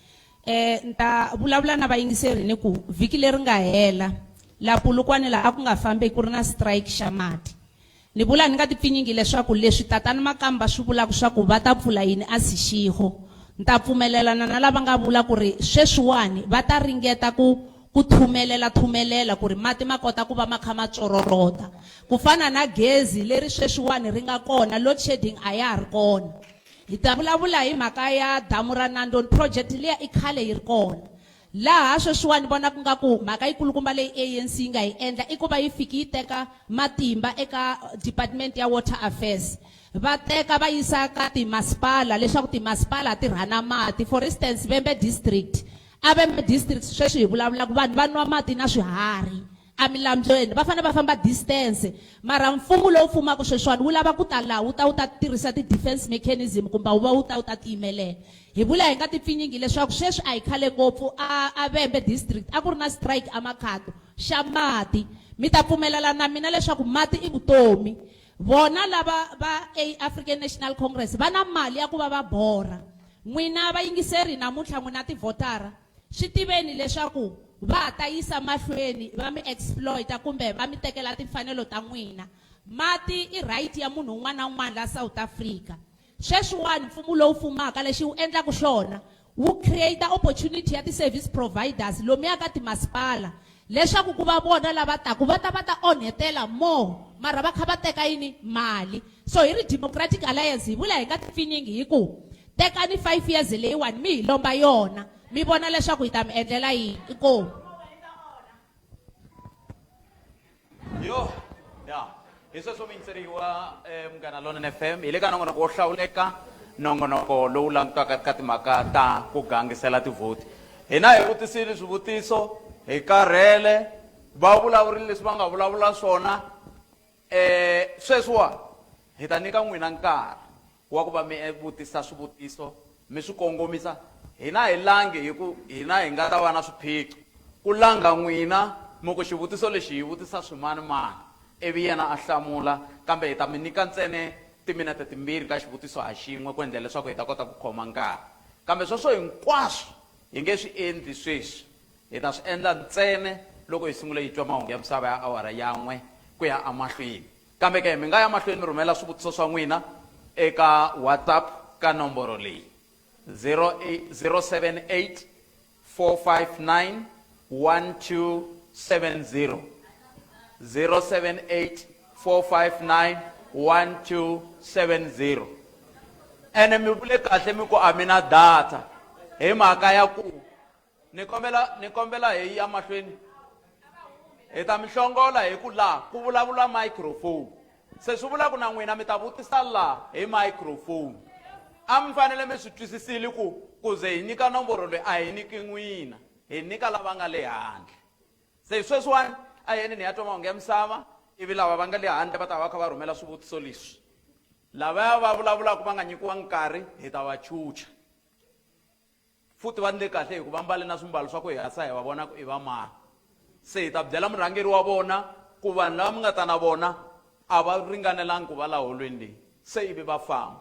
Nta vulavula na vayingiseri ni ku vhiki leri nga hela la Polokwane la a ku nga fambe ku ri na strike xa mati. Ni vula ni nga tipfinyingi leswaku leswi tatana Makamu va swi vulaka swa ku va ta pfula yini a Sishiko. Nta pfumelelana na lava nga vula ku ri sweswiwani va ta ringeta ku thumelela ku ri mati ma kota ku va ma kha ma tsororota ku fana na gezi leri sweswiwani ri nga kona, load shedding a ya ha ri kona. Hi ta vulavula hi mhaka ya damu ra Nandoni project leya i khale yi ri kona laha sweswiwani vona ku nga ku mhaka yikulukumba leyi ANC yi nga yi endla i ku va yi fiki yi teka matimba eka Department ya Water Affairs va teka va yisa ka timasipala leswaku timasipala ti rhana mati. For instance Vhembe district Vhembe district sweswi hi vulavula ku vanhu va nwa mati na swiharhi amilambyeni va fanele va famba distance, mara mfumo lowu fumaka sweswiwani wu lava ku ta laha wu ta tirhisa ti-defense mechanism kumbe wu va wu ta tiyimelela. Hi vula hi nga tipfinyingi leswaku sweswi a hi khale ngopfu a Vhembe district a ku ri na strike amakhato xa mati. Mi ta pfumelela na mina leswaku mati i vutomi. Vona lava va African National Congress va na mali ya ku va va borha. N'wina vayingiseri namuntlha n'wina tivhotara swi tiveni leswaku va ta yisa mahlweni va mi exploita kumbe va mi tekela timfanelo ta n'wina. Mati i right ya munhu un'wana na un'wana la South Africa. Sweswiwani mfumo lowu fumaka lexi wu endlaka xona wu create opportunity ya ti-service providers lomuya ka timasipala leswaku ku va vona lava taku va ta onhetela more mara va kha va teka yini mali. So hi ri Democratic Alliance hi vula hi nga tipfinyingi hi ku tekani 5 years leyiwani mi hi lomba yona mi vona leswaku hi ta mi endlela yini. Inkomu. Yo ya hi sweswo mi yingiseriwa Munghana Lonene FM hi le ka nongonoko wo hlawuleka, nongonoko lowu langutaka ka timhaka ta ku gangisela tivhoti. Hina hi vutisile swivutiso hi karhele va vulavurile leswi va nga vulavula swona. Sweswiwa hi ta nyika n'wina nkarhi wa ku va mi vutisa swivutiso mi swi kongomisa. Hina hi langi hi ku hina hi nga ta va na swiphiqo ku langa n'wina moko xivutiso lexi hi vutisa swimanimani ivi yena a hlamula, kambe hi ta mi nyika ntsene timinete timbirhi ka xivutiso ha xin'we ku endlela leswaku hi ta kota ku khoma nkarhi. Kambe sweswo hinkwaswo hi nge swi endli sweswi, hi ta swi endla ntsene loko hi sungula hi twa mahungu ya misava ya awara yan'we ku ya emahlweni. Kambe ke mi nga ya mahlweni mi rhumela swivutiso swa n'wina eka WhatsApp ka nomboro leyi 078 459 1270 078 459 1270 ene mi vule kahle mi ku amina data hi mhaka ya ku ni kombela hi ya mahlweni hi ta mi hlongola hi ku laha ku vulavula microphone se swi vula ku na n'wina mi ta vutisa laha hi microphone a mi fanele mi swi twisisile ku ze hi nyika nomboro leyi a hi nyiki n'wina hi nyika lava nga le handle se sweswiwani a yeni ni ya twa mahungu ya misava ivi lava va nga le handle va ta va kha va rhumela swivutiso leswi lavaya va vulavulaka va nga nyikiwa nkarhi hi ta va chucha futhi va ndle kahle hi ku va mbale na swimbalo swa ku hi hasa hi va vona ku i va mani se hi ta byela murhangeri wa vona ku vanhu lava mi nga ta na vona a va ringanelangi ku va la holweni leyi se ivi va famba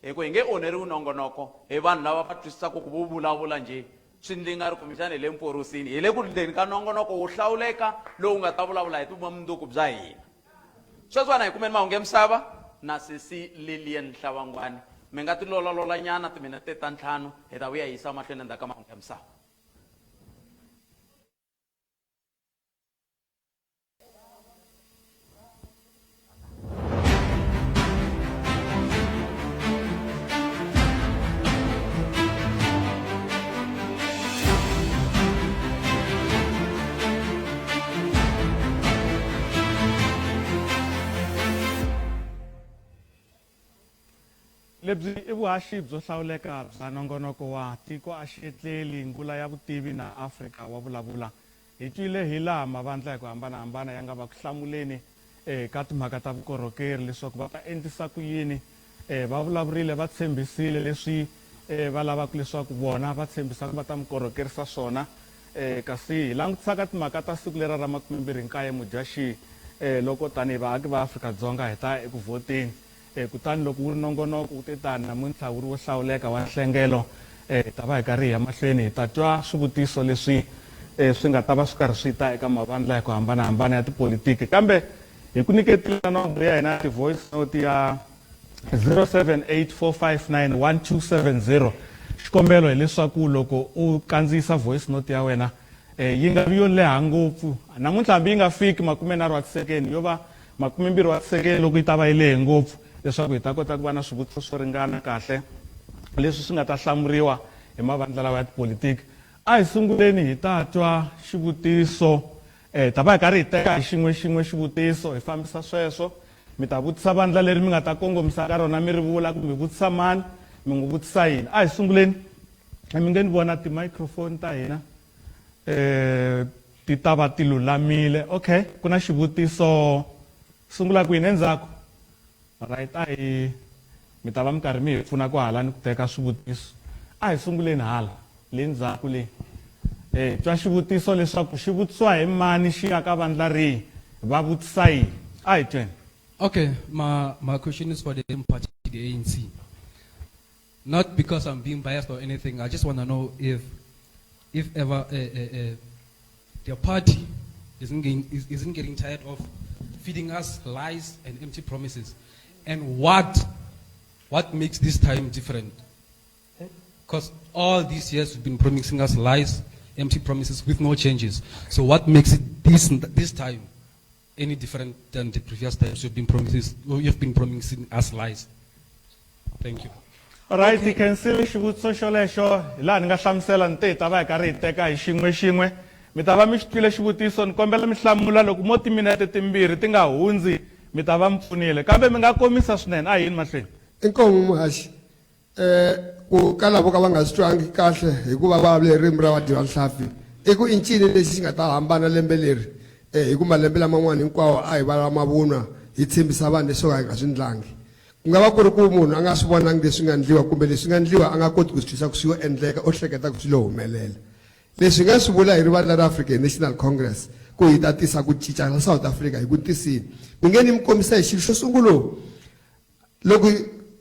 hi ku hi nge onheriwi nongonoko hi vanhu lava va twisisaka ku vulavula njhe swi ndli nga ri kumbexana hi le mporosini hi le ku ndleni ka nongonoko wo hlawuleka lowu nga ta vulavula hi vumundzuku bya hina sweswiwana hi kumeni mahungu ya misava na sesi Lilian Hlavangwane mi nga ti lolalola nyana timinete ta 5 hi ta vuya hi yisa mahlweni endzhaku ka mahungu ya misava. lebyi I vuhaxi byo hlawuleka bya nongonoko wa tiko a xietleli ngula ya vutivi na Afrika wa vulavula hi twile hi laha mavandla hi ku hambanahambana ya nga va ku hlamuleni ka timhaka ta vukorhokeri leswaku va ta endlisa ku yini va vulavurile va tshembisile leswi va lavaka leswaku vona va tshembisa ku va ta mukorhokerisa swona kasi hi langutisaka timhaka ta siku lera ra 29 Mudyaxihi loko tanihi vaaki va Afrika-Dzonga hi ta eku vhoteni kutani loko wu ri nongonoko wu te tani namuntlha wu ri wo hlawuleka wa nhlengelo ta va hi karhi hi ya mahlweni hi ta twa swivutiso leswi swi nga ta va swi karhi swi ta eka mavandla hi ku hambanahambana ya tipolitiki kambe hi ku nyiketela nomboro ya hina ti-voice note ya 0784591270 xikombelo hileswaku loko u kandziyisa voice note ya wena yi nga vi yo leha ngopfu namuntlha hambi yi nga fiki 30 wa tisekeni yo va 20 wa tisekeni loko yi ta va yi lehe ngopfu leswaku hi ta kota ku va na swivutiso swo ringana kahle leswi swi nga ta hlamuriwa hi mavandla lawa ya tipolitiki. A hi sunguleni hi ta twa xivutiso ta va hi karhi hi teka hi xin'we xivutiso hi fambisa sweswo mi ta vutisa vandla leri mi nga ta kongomisa ka rona mi ri vula ku mi vutisa mani mi n'wi vutisa yini. A hi sunguleni mi nge ni vona ti-microphone ta hina ti ta va ti lulamile. Okay, ku na xivutiso sungula kwini endzhaku. Right, a hi mi ta va mi karhi mi hi pfuna ku hala ni ku teka swivutiso. A hi sunguleni hala le ndzhaku le twa xivutiso leswaku xi vutisiwa hi mani xi ya ka vandla rihi va vutisa yini. A hi tweni. Okay, my question is for the party, the ANC. Not because I'm being biased or anything. I just want to know if ever the party isn't getting tired of feeding us lies and empty promises, and what makes this time different? Because all these years you've been promising us lies, empty promises with no changes. So what makes it this time any different than the previous times you've been promising us lies? Thank you. All right, you can see xivutiso xolexo hi laha ni nga hlamusela ni te hi ta va hi karhi hi teka hi xin'we mi ta va mi xi twile xivutiso ni kombela mi hlamula loko mo timinete timbirhi ti nga hundzi mi ta va mi pfunile kambe mi nga komisa swinene. A hi yini mahlweni. Inkomo muhaxi ku ka lavo ka va nga swi twangi kahle hikuva va vulavule ririmi ra vadyanhlampfi i ku i ncini lexi xi nga ta hambana lembe leri hi ku malembe laman'wana hinkwawo a hi valava mavunwa hi tshembisa vanhu leswo ka hi nga swi ndlangi ku nga va ku ri ku munhu a nga swi vonangi leswi nga endliwa kumbe leswi nga endliwa a nga koti ku swi twisa ku swi yo endleka o hleketa ku swi lo humelela. Leswi nga swi vula hi ri vandla ra African National Congress ku hi ta tisa ku cinca la South Africa hi ku tisini mi nge ni mi komisa hi xilo xo sungulo loko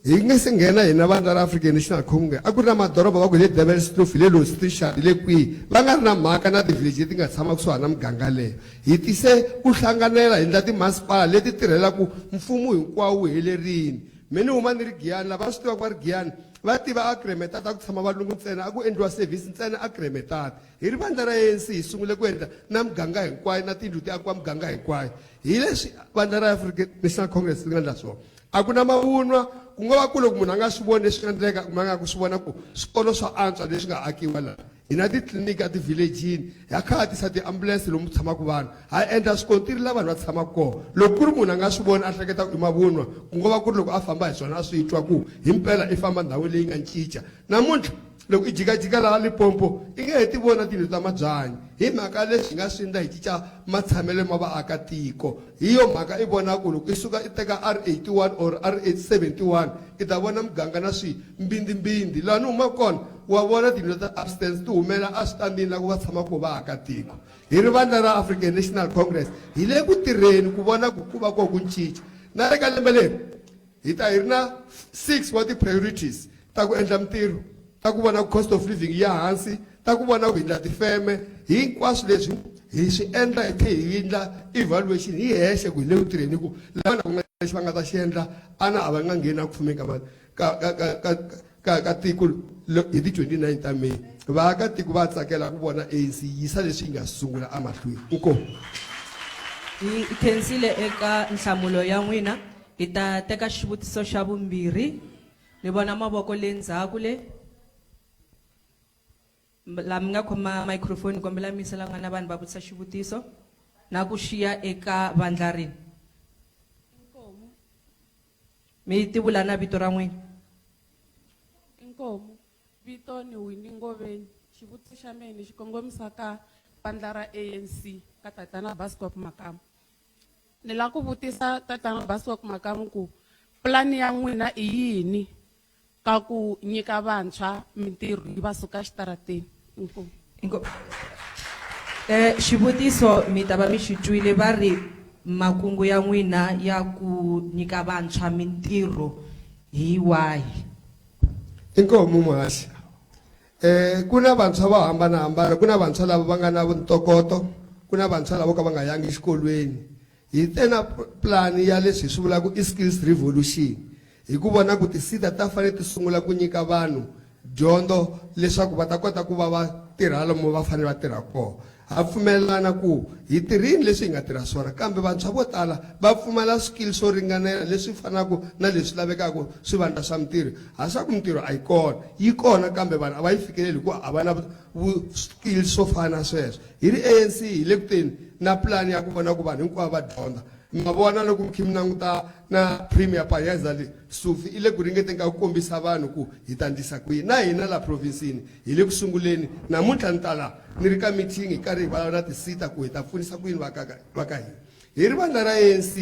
hi nge se nghena hina vandla ra African National Congress a ku ri na madoroba va ku le Devilskloof le Louis Trichardt le kwihi va nga ri na mhaka na tivillage leti nga tshama kusuhana na muganga leyo hi tise ku hlanganela hi ndla timasipala leti tirhelaku mfumo hinkwawo wu helerini Meni huma ni ri Giyani lava swi tiva ku va ri Giyani va tiva agreement ta ku tshama valungu ntsena a ku endliwa service ntsena agreement hi ri vandla ra ANC hi sungule ku endla na muganga hinkwayo na tindlu ti akiwa muganga hinkwayo hi leswi vandla ra African National Congress ri nga endla swona a ku na mavunwa ku nga va ku loko munhu a nga swi voni leswi nga endleka kumbe a nga ku swi vona ku swikolo swa antswa leswi nga akiwa laha hi na titliliniki a tivhilejini ha kha ha tisa tiambulense lomu tshamaka vanhu ha endla swikontiri la vanhu va tshamaka kona loko ku ri munhu a nga swi voni a hleketa ku i mavunwa ku nga va ku ri loko a famba hi swona a swi twa ku hi mpela i famba ndhawu leyi nga cinca namuntlha loko i jikajika laha Limpopo i nge he ti vona tindlu ta mabyanyi hi mhaka leswi hi nga swi endla hi cinca matshamelo ma vaakatiko hi yo mhaka i vona ku loko i suka i teka R81 or R871 i ta vona muganga na swimbindzimbindzi laha ni humaka kona wa vona tindlu ta abstinence ti humela a switandini la ku va tshamaka vaakatiko hi ri vandla ra African National Congress hi le ku tirheni ku vona ku va koho ku cinca na le ka lembe leri hi ta hi ri na 6 wa ti-priorities ta ku endla mintirho ta ku vona cost of living ya hansi ta ku vona ku hindla tifeme hinkwaswo leswi hi swi endla hi tlhe hi endla evaluation hi hexe ku hi le ku tirheni ku lava na ku nga lexi va nga ta xi endla a na a va nga ngheni a ku fumeni ka tiko hi ti 29 ta May vaakatiko va tsakela ku vona ANC yisa leswi yi nga sungula emahlweni inkomu hi khensile eka nhlamulo ya n'wina hi ta teka xivutiso xa vumbirhi ni vona mavoko le ndzhaku le la mi nga khoma microphone kombela mi yisela nga na vanhu va vutisa xivutiso na ku xiya eka vandla rini mi tivula na vito ra n'wina inkomu vito ni Winnie Ngoveni xivutiso xa mina xi kongomisa ka vandla ra ANC ka tatana Bascop Makamu ni la ku vutisa tatana Bascop Makamu ku plani ya n'wina i yini ka ku nyika vantshwa mintirho yi va suka xitarateni xivutiso mi ta va mi xi twile va ri makungu ya n'wina ya ku nyika vantshwa mintirho hi wahi inkomu muhaxi ku na vantshwa vo hambanahambana ku na vantshwa lava va nga na ntokoto ku na vantshwa lava ka va nga yangi exikolweni hi tena plani ya leswi hi swi vulaka i skills revolution hi ku vona ku tisita ta fanele ti sungula ku nyika vanhu dyondzo leswaku va ta kota ku va va tirha lomu va fanele va tirha kona ha pfumelelana ku hi tirhini leswi hi nga tirha swona kambe vantshwa vo tala va pfumala swikili swo ringanela leswi fanaka na leswi lavekaka swivandla swa mintirho ha swa ku mintirho a yi kona yi kona kambe vanhu a va yi fikeleli hikuva a va na swikili swo fana na sweswo hi ri ANC hi le kuteni na plani ya ku vona ku vanhu hinkwavo va dyondza ma vona loko mi languta na premier payeza le sufi i le ku ringeteni ka ku kombisa vanhu ku hi ta ndlisa kwihi na hina la provinsini hi le ku sunguleni namuntlha ni ta laha ni ri ka meeting hi karhi hi vulavula na tisita ku hi ta pfunisa ku yini va ka hina hi ri vandla ra ANC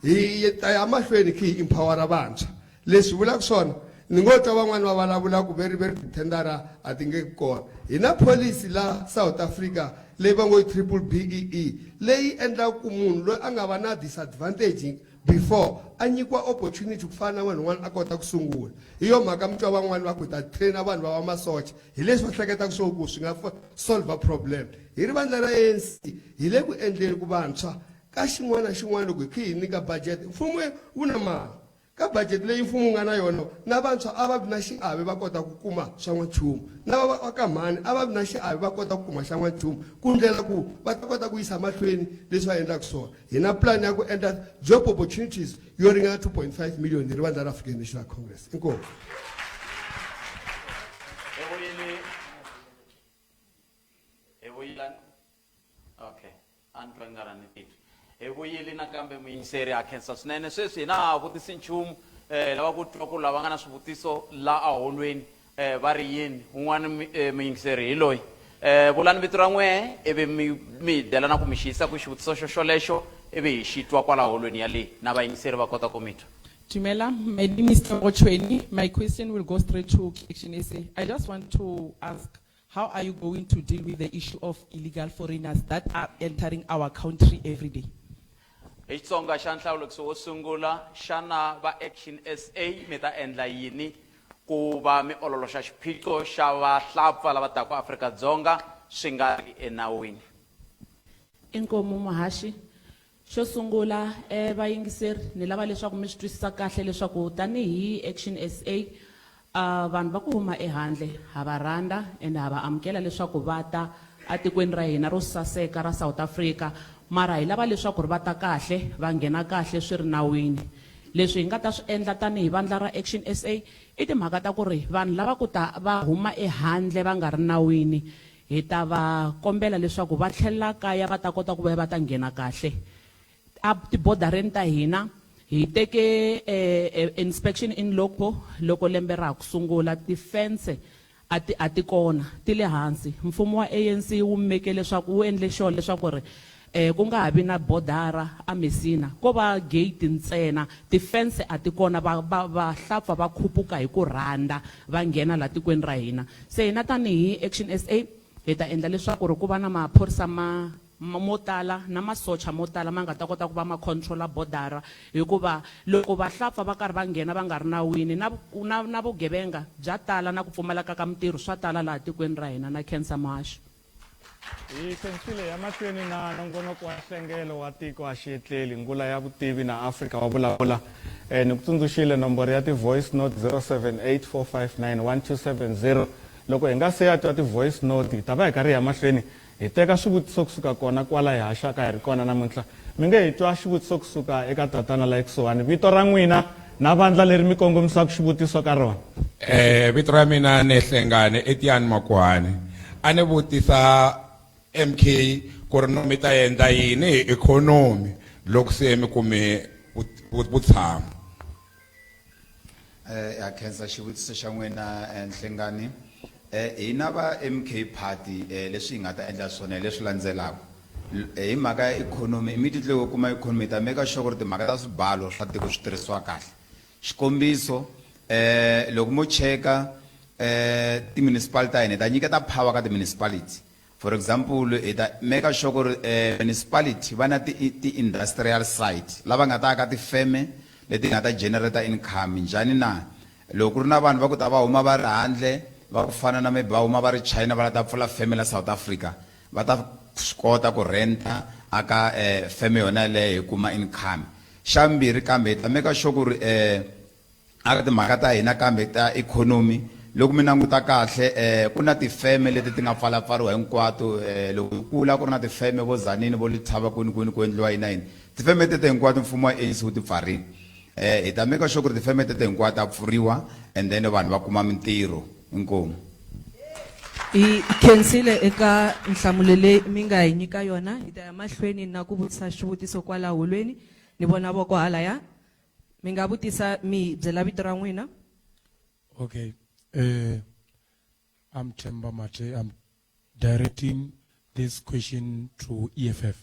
hi ta ya mahlweni khi hi empowera vantshwa leswi vulaka swona ni ngo twa van'wani va vulavula ku very tendara a ti nge kona hi na policy la South Africa leyi va ngo yi BBBEE leyi endlaka ku munhu loyi a nga va na disadvantage before a nyikiwa opportunity ku fana na vanhu van'wana a kota ku sungula hi yo mhaka mi twa van'wani va ku ta traina vanhu va masocha hi leswi va hleketaka swo ku swi nga solve problem hi ri vandla ra ANC hi le ku endleni ku vantshwa ka xin'wana na xin'wana loko hi khe hi nyika budget mfumo wu na mali ka budget leyi mfumo nga na yona na vantshwa a va vi na xiave va kota ku kuma xa n'wanchumu na va ka mhani a va vi na xiave va kota ku kuma xa n'wanchumu ku ndlela ku va ta kota ku yisa mahlweni leswi va endlaka swona hi na plan ya ku endla job opportunities yo ringana 2.5 million hi ri vandla ra African National Congress inkomu okay antwa ngara ni titu evuyeli nakambe muyingiseri akhensa swinene sweswi hi na vutisi nchumu lava ku twa ku lava nga na swivutiso la ahonweni va ri yini un'wana muyingiseri hi loyi vulani vito ra n'we ivi mi dela na ku mi xiyisa ku xivutiso xolexo ivi hi xitwa kwala holweni yaleyi na vayingiseri va kota ku mitwa. Tumela, my name is Tabochweni. My question will go straight to ActionSA. I just want to ask, how are you going to deal with the issue of illegal foreigners that are entering our country every day? Xitsonga xa nhlawulekiso wo sungula xana va ActionSA mi ta endla yini ku va mi ololoxa xiphiqo xa vahlampfa lava taka Afrika-Dzonga swi nga ri enawini? Inkomu Muhashi, Xo sungula vayingiseri ni lava leswaku mi swi twisisa kahle leswaku tanihi ActionSA vanhu va ku huma ehandle ha va rhandza ende ha va amukela leswaku va ta atikweni ra hina ro saseka ra South Africa, mara hi lava leswaku ri va ta kahle va nghena kahle swi ri nawini. Leswi hi nga ta swi endla tanihi vandla ra ActionSA i timhaka ta ku ri vanhu lava ku ta va huma ehandle va nga ri nawini hi ta va kombela leswaku va tlhelela kaya va ta kota ku va ta nghena kahle. A tibodareni ta hina hi teke inspection in loko lembe ra ku sungula ti-fence a ti kona ti le hansi. Mfumo wa ANC wu meke leswaku wu endle sure leswaku ri ku nga ha vi na bodara a Messina ko va gate ntsena, ti-fence a ti kona, vahlampfa va khupuka hi ku rhandza va nghena la tikweni ra hina. Se hina tanihi ActionSA hi ta endla leswaku ri ku va na maphorisa mo tala na masocha mo tala ma nga ta kota ku va ma controller bodara, hikuva loko vahlampfa va karhi va nghena va nga ri nawini na vugevenga bya tala na ku pfumaleka ka mitirho swa tala laha tikweni ra hina na cancer mash. Hi khensile ya mahlweni na nongonoko wa nhlengelo wa tiko a xietleli ngula ya vutivi na Afrika wa vulavula. Ni ku tsundzuxile nomboro ya ti-voice note 0784591270. Loko hi nga se ya twa ti-voice note hi ta va hi karhi ya mahlweni hi teka swivutiso kusuka kona kwala hi haxaka hi ri kona namuntlha. Mi nge hi twa xivutiso kusuka eka tatana la ekusuhani, vito ra n'wina na vandla leri mi kongomisaka xivutiso ka rona. Vito ra mina ni Hlengane Etienne Makwani. A ni vutisa MK ku ri no mi ta endla yini hi ikhonomi loko se mi kume vutshamo. Ya khensa xivutiso xa n'wina Hlengani. Hina va MK Party leswi hi nga ta endla swona leswi landzelaka. Hi mhaka ya ikhonomi, immediately loko kuma ikhonomi ta make sure ku ri timhaka ta swibalo swa tiko swi tirhisiwa kahle. Xikombiso loko mo cheka ti-municipality ta hina ta nyiketa power ka ti-municipality. For example hi ta make sure ku ri municipality va na ti-industrial site lava nga ta ka tifeme leti nga ta generate income njhani na. Loko ku ri na vanhu va ku ta va huma va ri handle va ku fana na maybe va huma va ri China va ta pfula feme la South Africa, va ta swi kota ku renta aka feme yona leyo hi kuma income. Xa mbirhi kambe hi ta make sure ku ri aka timhaka ta hina kambe ta economy loko mi languta kahle ku na tifeme leti ti nga pfalapfariwa hinkwato. Loko hi kula ku ri na tifeme vo Zanini vo Lethaba kwini ku endliwa yini na yini, tifeme tete hinkwato mfumo wa ANC wu ti pfarile. Hi ta make sure ku ri tifeme tete hinkwato ta pfuriwa and then vanhu va kuma mintirho. Inkomu. Hi khensile eka nhlamulo leyi mi nga hi nyika yona. Hi ta ya mahlweni na ku vutisa xivutiso kwala holweni. Ni vona voko halaya. Mi nga vutisa mi byela vito ra n'wina. Okay. I'm Themba Mate. I'm directing this question to EFF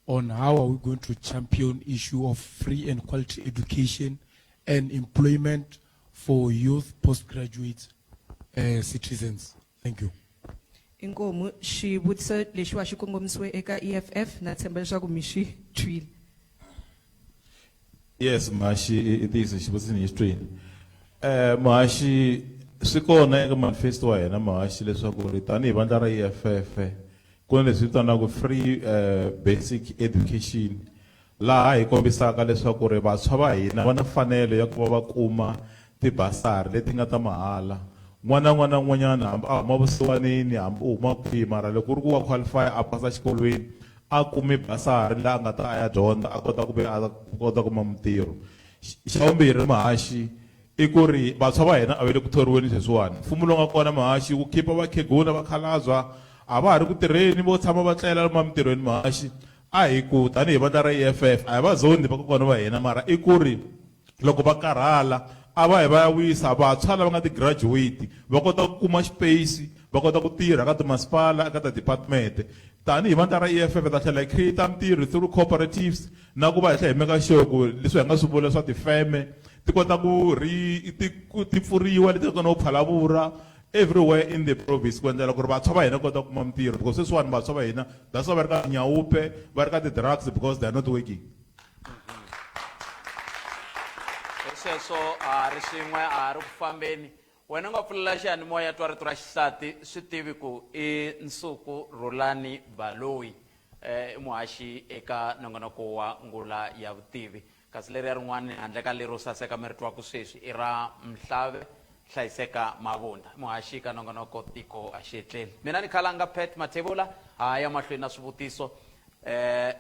on how are we going to champion issue of free and quality education and employment for youth postgraduate citizens. Thank you. Inkomu xivutiso lexi wa xi kongomisiwe eka EFF na tshemba leswaku mi xi twile. Yes, Mashi, it is xivutiso ni history. Mashi swi kona eka manifesto wa hina Mashi leswaku ri tanihi vandla ra EFF ku na leswi vitanaka free basic education, laha hi kombisaka leswaku ri vantshwa va hina va na mfanelo ya ku va va kuma tibasari leti nga ta mahala. N'wana n'wanyana hambi a huma vusiwanini hambi u huma kwihi, mara loko ku ri ku wa qualify a pasa xikolweni a kumi basari laha a nga ta ya dyondza a kota ku ve a kota ku kuma mintirho. Xa vumbirhi Mahashi i ku ri vantshwa va hina a va le ku thoriweni sweswiwani. Mfumo lowu nga kona Mahashi wu khipa vakhegula vakhalabya a va ha ri ku tirheni vo tshama va tlela emitirhweni Mahashi. A hi ku tanihi vandla ra EFF a hi va zondi vakokwana va hina, mara i ku ri loko va karhala a va hi va ya wisa vantshwa lava nga ti graduate va kota ku kuma space, va kota ku tirha ka timasipala eka ti-department. Tanihi vandla ra EFF ta tlhela hi create mitirho through cooperatives na ku va hi tlhela hi make sure ku leswi hi nga swi vula swa tifeme ti kota ku ti pfuriwa leti kona ku phalavura everywhere in the province ku endlela ku ri vantshwa va hina kota ku kuma mitirho, because sweswiwani vantshwa va hina that's why va ri ka nyawupe va ri ka ti-drugs because they are not working. Sweswo a ri swin'we a ri ku fambeni. Wena nga pfulela xiyanimoya twa rito ra xisati swi tivi ku i Nsuku Rulani Baloyi. muhaxi eka nongonoko wa ngula ya vutivi kasi leri rin'wana handle ka lero saseka mi ri twaku sweswi i ra Hlayiseka Mabunda muhaxi ka nongonoko tiko a xietleli mina ni Khalanga Pet Mathebula haya mahlweni na swivutiso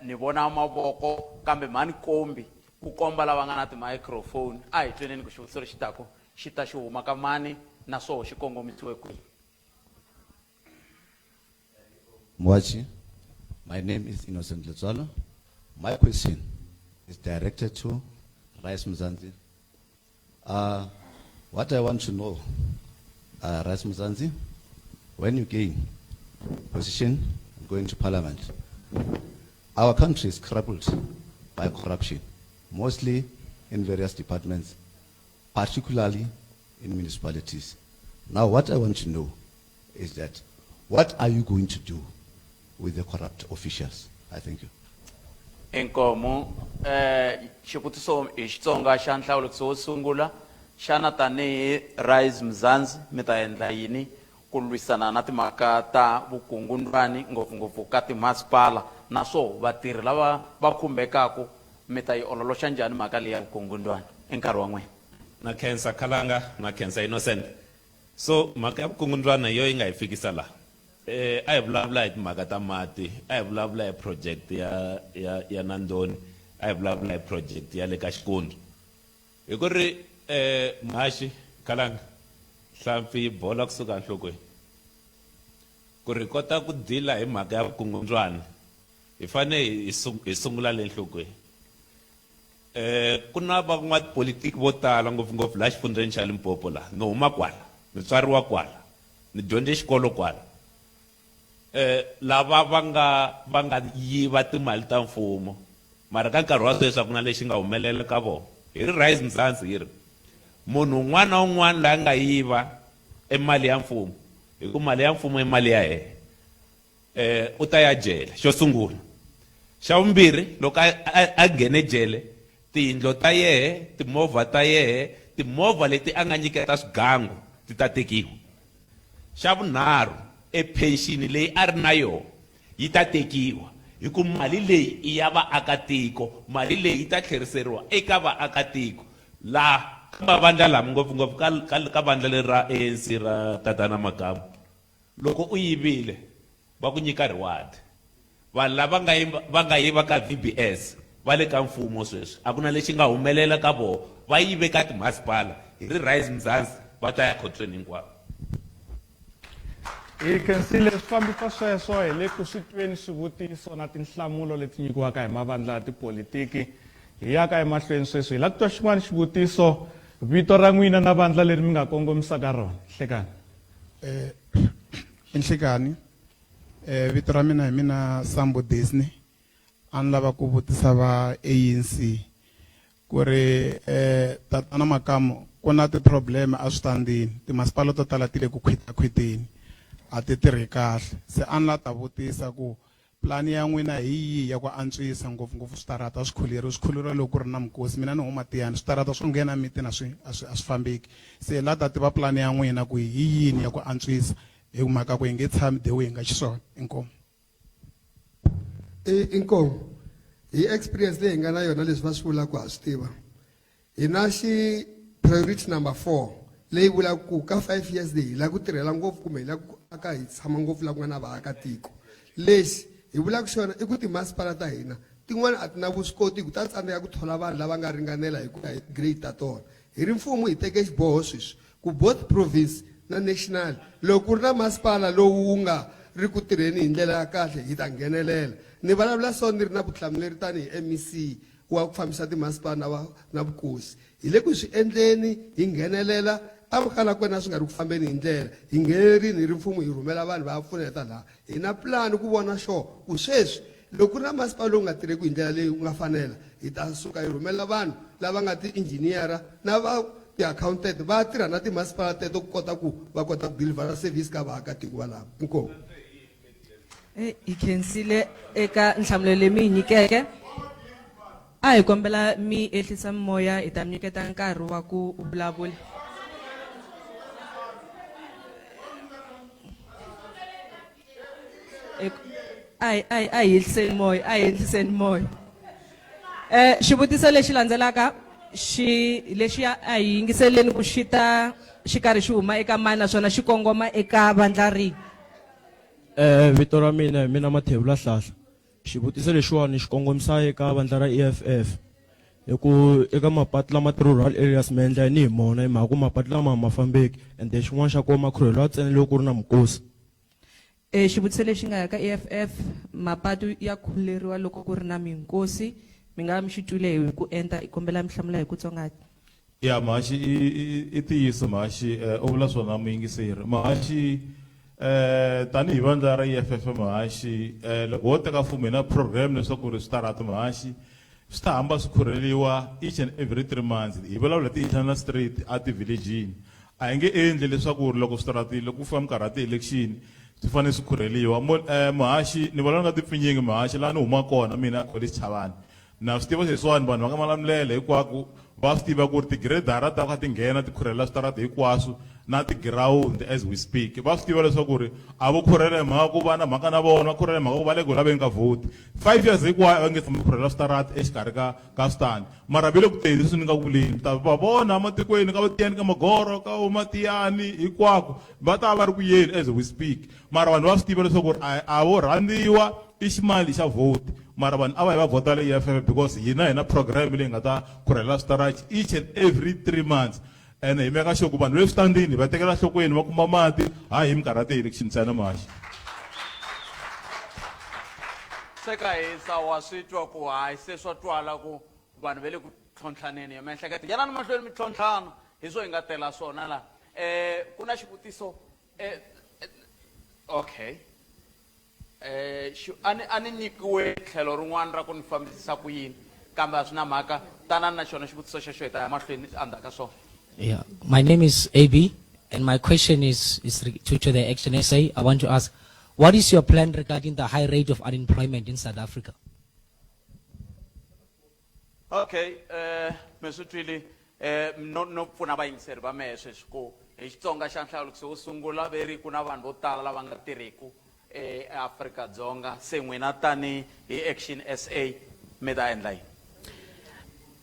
ni vona mavoko kambe mani kombi ku komba lava nga na ti-microphone a hi tweneni ku xivutiso lexi tako xi ta xi huma ka mani na swoho xi kongomisiwe kwihi. Mwachi, my name is Innocent Letswalo. My question is directed to RiseMzansi. What I want to know, RiseMzansi, when you gain position going to parliament, our country is crippled by corruption, mostly in various departments, particularly in municipalities. Now what I want to know is that, what are you going to do with the corrupt officials? I thank you. Inkomo xivutiso hi Xitsonga xa nhlawulekiso wo sungula xana tanihi RiseMzansi mi ta endla yini ku lwisana na timhaka ta vukungundwani ngopfungopfu ka timasipala naswo vatirhi lava va khumbekaku mi ta yi ololoxa njhani mhaka leyi ya vukungundwani i nkarhi wa n'wina. Na khensa Khalanga na khensa Innocent. So mhaka ya vukungundwana yo yi nga hi fikisa laha a hi vulavula hi timhaka ta mati a hi vulavula hi project ya Nandoni a hi vulavula hi project ya le ka Xikondo hi ku ri muhaxi Khalanga hlampfi yi bola kusuka enhlokweni ku ri kota ku dila hi mhaka ya vukungundwana hi fane hi sungula le enhlokweni ku na van'watipolitiki vo tala ngopfungopfu laha xifundzeni xa Limpopo laha ni huma kwala ni tswariwa kwala ni dyondze xikolo kwala lava va nga yiva timali ta mfumo mara ka nkarhi wa sweswi ku na lexi nga humelela ka vona hi ri RiseMzansi hi ri munhu un'wana na un'wana loyi a nga yiva emali ya mfumo hi ku mali ya mfumo i mali ya yena u ta ya jele xo sungula xa vumbirhi loko a nghene jele tiyindlo ta yehe timovha ta yehe timovha leti a nga nyiketa swigangu ti ta tekiwa xa vunharhu pension leyi a ri na yona yi ta tekiwa hi ku mali leyi i ya vaakatiko mali leyi yi ta tlheriseriwa eka vaakatiko laha ka mavandla lama ngopfungopfu ka vandla leri ra ANC ra tatana Makamu loko u yivile va ku nyika reward vanhu lava nga yiva ka VBS va le ka mfumo sweswi a ku na lexi nga humelela ka vona va yive ka timasipala hi ri RiseMzansi va ta ya khotsweni hinkwavo. Hi khensile swifambisa sweswo hi le ku swi tweni swivutiso na tinhlamulo leti nyikiwaka hi mavandla ya tipolitiki hi yaka emahlweni sweswi hi la ku twa xin'wana xivutiso vito ra n'wina na vandla leri mi nga kongomisaka rona Nhlekani. Nhlekani vito ra mina hi mina Sambo Disney a ni lava ku vutisa va ANC ku ri tatana Makamu ku na ti-problem aswitandini timasipala to tala ti le ku khwitakhwiteni a ti tirhi kahle se a ni la ta vutisa ku plani ya n'wina hi yihi ya ku antswisa ngopfungopfu switarata swikhuleriwa loko ku ri na mikosi mina ni huma Tiyani switarata swo nghena mitini a swi fambeki se la ta tiva plani ya n'wina ku hi yini ya ku antswisa hi mhaka ku hi nge tshami the way hi nga xiswona inkomo. Inkomo hi experience leyi hi nga na yona leswi va swi vulaka ha swi tiva hi na priority number 4 leyi vulaka ku ka 5 years leyi hi la ku tirhela ngopfu kumbe hi la ku aka hi tshama ngopfu la ku nga na vaakatiko lexi hi vulaka xona i ku timasipala ta hina tin'wana a ti na vuswikoti ku ta tsandzeka ku thola vanhu lava nga ringanela hi ku ya hi grade ta tona hi ri mfumo hi teke xiboho sweswi ku both province na national loko ku ri na masipala lowu wu nga ri ku tirheni hi ndlela ya kahle hi ta nghenelela ni vulavula so ni ri na vutihlamuleri tanihi MEC wa ku fambisa timasipala na vukosi hi le ku swi endleni hi nghenelela amukala kwena swi nga ri ku fambeni hi ndlela hi nghenerini hi ri mfumo hi rhumela vanhu va pfuneta laha hi na plan ku vona ku sweswi loko ku ri na masipala lowu nga tirheki hi ndlela leyi ku nga fanela hi ta suka hi rhumela vanhu lava nga ti-engineer na va ti-accountant va tirha na timasipala teto ku kota ku va kota ku deliver service ka vaakatiko valavo inkomo. Hi khensile eka nhlamulo leyi mi hi nyikeke a hi kombela mi ehlisa moya hi ta mi nyiketa nkarhi wa ku vulavula. ai hilseni moya, ai hilseni moya. Xivutiso lexi landzelaka lexi a hi yingiseleni ku xi ta xi karhi xi huma eka mani naswona xi kongoma eka vandla rihi. Vito ra mina mina Mathebula Hlahla. Xivutiso lexiwani xi kongomisa eka vandla ra EFF. Hiku eka mapatu lama rural areas ma endla ni hi mona hi mhaka ku mapatu lama ma fambeki ende xin'wana xa kona ma khurheliwa ntsena loko ku ri na mikosi. Xivutiso lexi nga ya ka EFF, mapatu ya khuleriwa loko ku ri na minkosi. Mi nga mi xi twile hi ku enta i kombela mi hlamula hi ku tsongati. Ya Mahashi i ntiyiso Mahashi u vula swona muyingiseri. Mahashi tanihi vandla ra EFF Mahashi loko wo teka mfumo na program leswaku ri switarata Mahashi swi ta hamba swi khurheliwa each and every 3 months. Hi vulavula ti-internal street a ti-village-ini. A hi nge endli leswaku ri loko switarata loko ku fika minkarhi ya ti-election swi fanele swi khurheliwa. Mahashi ni vulavula nga tipfinyingi Mahashi laha ni huma kona mina College Chavani. Na swi tiva leswiwani vanhu va nga malamulele hinkwako va swi tiva ku ri tigredara ta kha ti nghena ti khurhelela switarata hinkwaswo na tigirawundi as we speak. Va swi tiva leswaku ri a vo khurhela hi mhaka ku va na mhaka na vona va khurhela hi mhaka ku va le ku laveni ka vhoti. 5 years hinkwayo va nge tshama khurhelela switarata exikarhi ka switandi. Mara va le ku teni leswi ni nga ku vuleni ta va vona matikweni ka vatiyani ka magoro ka matiyani hinkwako va ta va ri ku yeni as we speak. Mara vanhu va swi tiva leswaku ri a vo rhandziwa i ximali xa vhoti. Mara vanhu a va hi va vhota le EFF because hina program leyi nga ta khurhelela switarata each and every 3 months. And hi meka sure ku vanhu le switandini va tekela nhlokweni va kuma mati hayi hi minkarhi ya ti-election ntsena Mahashi. Se ka hisa wa swi twa ku hayi se swa twala ku vanhu va le ku tlhontlhaneni ya miehleketo. Yanani mahlweni mi tlhontlhana hi swo hi nga tela swona la. Ku na xivutiso okay. Ani nyikiwe tlhelo rin'wana ra ku ni fambisisa ku yini kambe a swi na mhaka tanani na xona xivutiso xexo hi ta ya mahlweni endzhaku ka swona. Yeah, my name is AB, and my question is to the ActionSA. I want to ask, what is your plan regarding the high rate of unemployment in South Africa? Okay, mesutwili no pfuna vayingiseri va mehe sweswi ku hi Xitsonga xa nhlalukiso wo sungula veri ku na vanhu vo tala lava nga tirhiku eAfrika-Dzonga se n'wina tani hi ActionSA mi ta endla yini?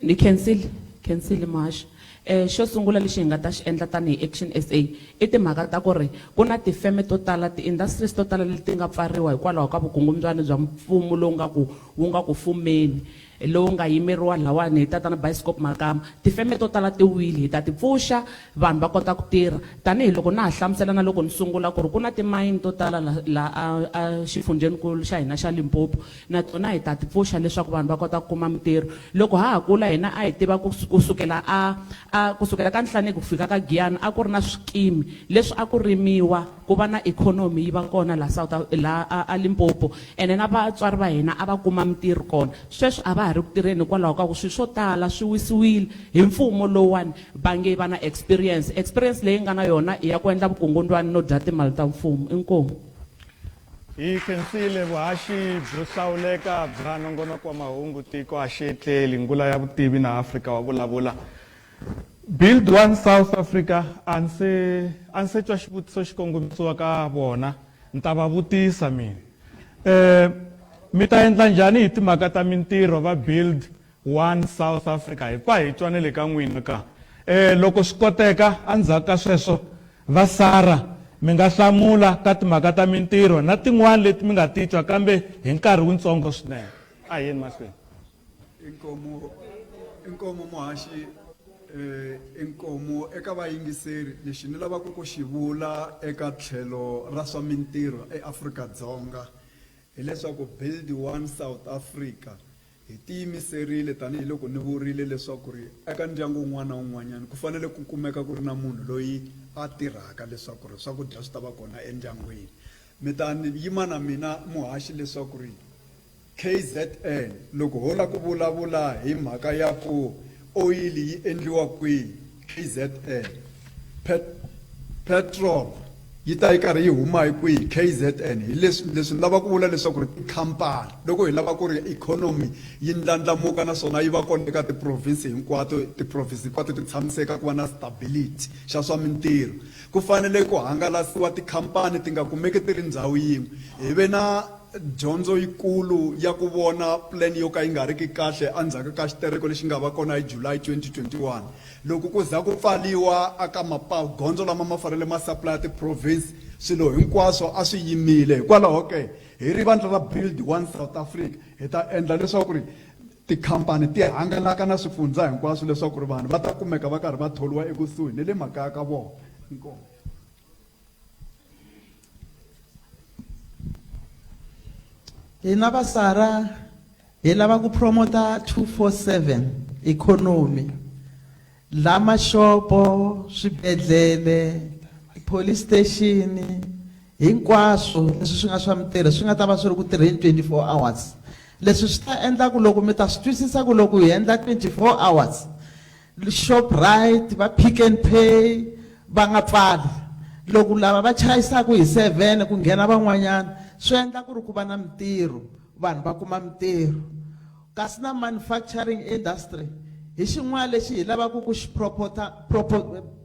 Ni cancel Mahashi. Xo sungula lexi hi nga ta xi endla tanihi ActionSA i timhaka ta ku ri ku na tifeme to tala ti-industries to tala leti nga pfariwa hikwalaho ka vukungundzwana bya mfumo wu nga ku fumeni lowu nga yimeriwa lawani hi tata na bioscope makama. Tifeme to tala tiwile hi ta ti pfuxa vanhu va kota ku tirha tanihiloko na ha hlamusela na loko ni sungula ku ri ku na timayini to tala la a xifundzhenikulu xa hina xa Limpopo na tona hi ta ti pfuxa leswaku vanhu va kota ku kuma mitirho. Loko ha ha kula hina a hi tiva kusukela ka Nhlaneki ku fika ka Giyani a ku ri na swikimi leswi a ku rimiwa ku va na ikhonomi yi va kona la a Limpopo ene na vatswari va hina a va kuma mitirho kona. Sweswi a va ha ri ku tirheni hikwalaho ka ku swilo swo tala swi wisiwile hi mfumo lowani va nge va na experience leyi nga na yona i ya ku endla vukungundzwani no dya timali ta mfumo. Inkomu. Hi khensile vuhaxi byo hlawuleka bya nongonoko wa mahungu tiko a xi etleli ngula ya vutivi na Afrika wa vulavula. BuildOne South Africa a nse twa xivutiso xi kongomisiwa ka vona ni ta va vutisa mina. Mi ta endla njhani hi timhaka ta mintirho va BuildOne South Africa hi pa hi twanele ka n'wina ka loko swi koteka endzhaku ka sweswo va SARA mi nga hlamula ka timhaka ta mintirho na tin'wana leti mi nga titwa kambe hi nkarhi wutsongo swinene. A yeni mahlweni. Inkomo Muhashi inkomo eka vayingiseri lexi ni lavaka ku xi vula eka tlhelo ra swa mintirho eAfrika-Dzonga hileswaku BuildOne South Africa hi tiyimiserile tanihiloko ni vurile leswaku ri eka ndyangu wun'wana na wun'wanyana ku fanele ku kumeka ku ri na munhu loyi a tirhaka leswaku ri swakudya swi ta va kona endyangwini. Mi ta yima na mina Muhashi leswaku ri KZN loko ho la ku vulavula hi mhaka ya ku oil yi endliwa kwihi KZN petrol yi ta yi karhi yi huma hi kwihi KZN hi leswi ni lava ku vula leswaku ri tikhampani loko hi lava ku ri ikhonomi yi ndlandlamuka naswona yi va kona eka tiprovinsi hinkwato tiprovinsi hinkwato ti tshamiseka ku va na stability xa swa mintirho ku fanele ku hangalasiwa tikhampani ti nga kumeki ti ri ndhawu yin'we hi ve na dyondzo yikulu ya ku vona plan yo ka yi nga ri ki kahle endzhaku ka xitereko lexi nga va kona hi July 2021 loko ku za ku pfaliwa aka magondzo lama ma fanele ma supply ti-province swilo hinkwaswo a swi yimile hikwalaho ke hi ri vandla ra BuildOne South Africa hi ta endla leswaku ri tikhampani ti hangalaka na swifundza hinkwaswo leswaku ri vanhu va ta kumeka va karhi va tholiwa ekusuhi ni le makaya ka vona. Inkomu. Hina va SARA hi lava ku promota 247 economy la mashopo swibedhlele police station hinkwaswo leswi swi nga swa mitirho swi nga ta va swi ri ku tirheni 24 hours leswi swi ta endla ku loko mi ta swi twisisa ku loko hi endla 24 hours Shoprite va Pick n Pay va nga pfali loko lava va chayisaka hi 7 ku nghena van'wanyana swi endla ku ri ku va na mitirho vanhu va kuma mitirho kasi na manufacturing industry hi xin'wana lexi hi lavaka ku xi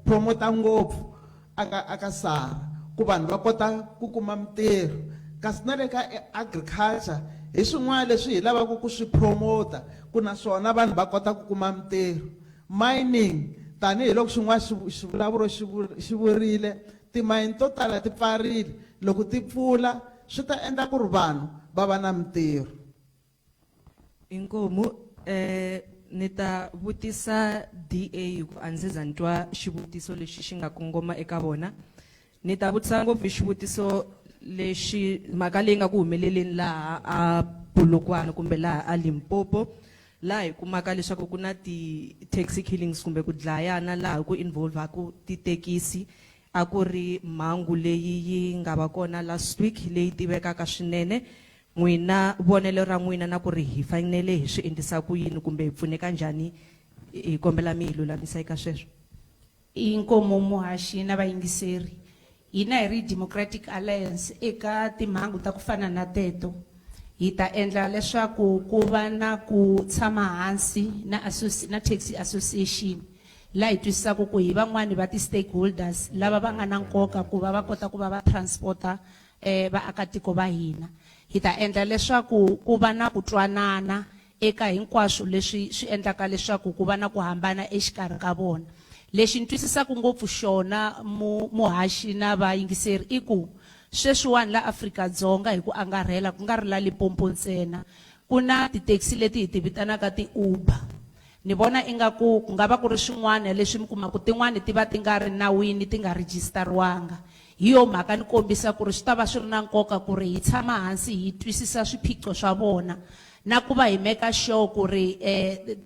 promota ngopfu aka SARA ku vanhu va kota ku kuma mitirho kasi na le ka agriculture hi swin'wana leswi hi lavaka ku swi promota ku naswona vanhu va kota ku kuma mitirho mining tanihiloko xin'wana xivulavuro xi vurile timayini to tala ti pfarile loko ti pfula swi ta endla ku ri vanhu va va na mitirho. Inkomu ni ta vutisa DA ku a ndzi za ni twa xivutiso lexi xi nga kongoma eka vona ni ta vutisa ngopfu xivutiso lexi mhaka leyi nga ku humeleleni laha a Polokwane kumbe laha a Limpopo laha hi kumaka leswaku ku na ti-taxi killings kumbe ku dlayana laha ku involvaku titekisi a ku ri mhangu leyi yi nga va kona last week leyi tivekaka swinene n'wina vonelo ra n'wina na ku ri hi fanele hi swi endlisa ku yini kumbe hi pfuneka njhani hi kombela mi hi lulamisa eka sweswo. Inkomu muhaxi na vayingiseri hina hi ri Democratic Alliance eka timhangu ta ku fana na teto hi ta endla leswaku ku va na ku tshama hansi na taxi association la hi twisisaka ku hi van'wani va ti-stakeholders lava va nga na nkoka ku va va kota ku va va transporta vaakatiko va hina hi ta endla leswaku ku va na ku twanana eka hinkwaswo leswi swi endlaka leswaku ku va na ku hambana exikarhi ka vona. Lexi ni twisisaka ngopfu xona muhaxi na vayingiseri i ku sweswiwani la Afrika-Dzonga hi ku angarhela ku nga ri la Limpopo ntsena ku na ti-taxi leti hi ti vitanaka ti-Uber ni vona ingaku ku nga va ku ri swin'wana leswi mi kuma ku tin'wani ti va ti nga ri nawini ti nga rejistariwanga hi yo mhaka ni kombisa ku ri swi ta va swi ri na nkoka ku ri hi tshama hansi hi twisisa swiphiqo swa vona na ku va hi make sure ku ri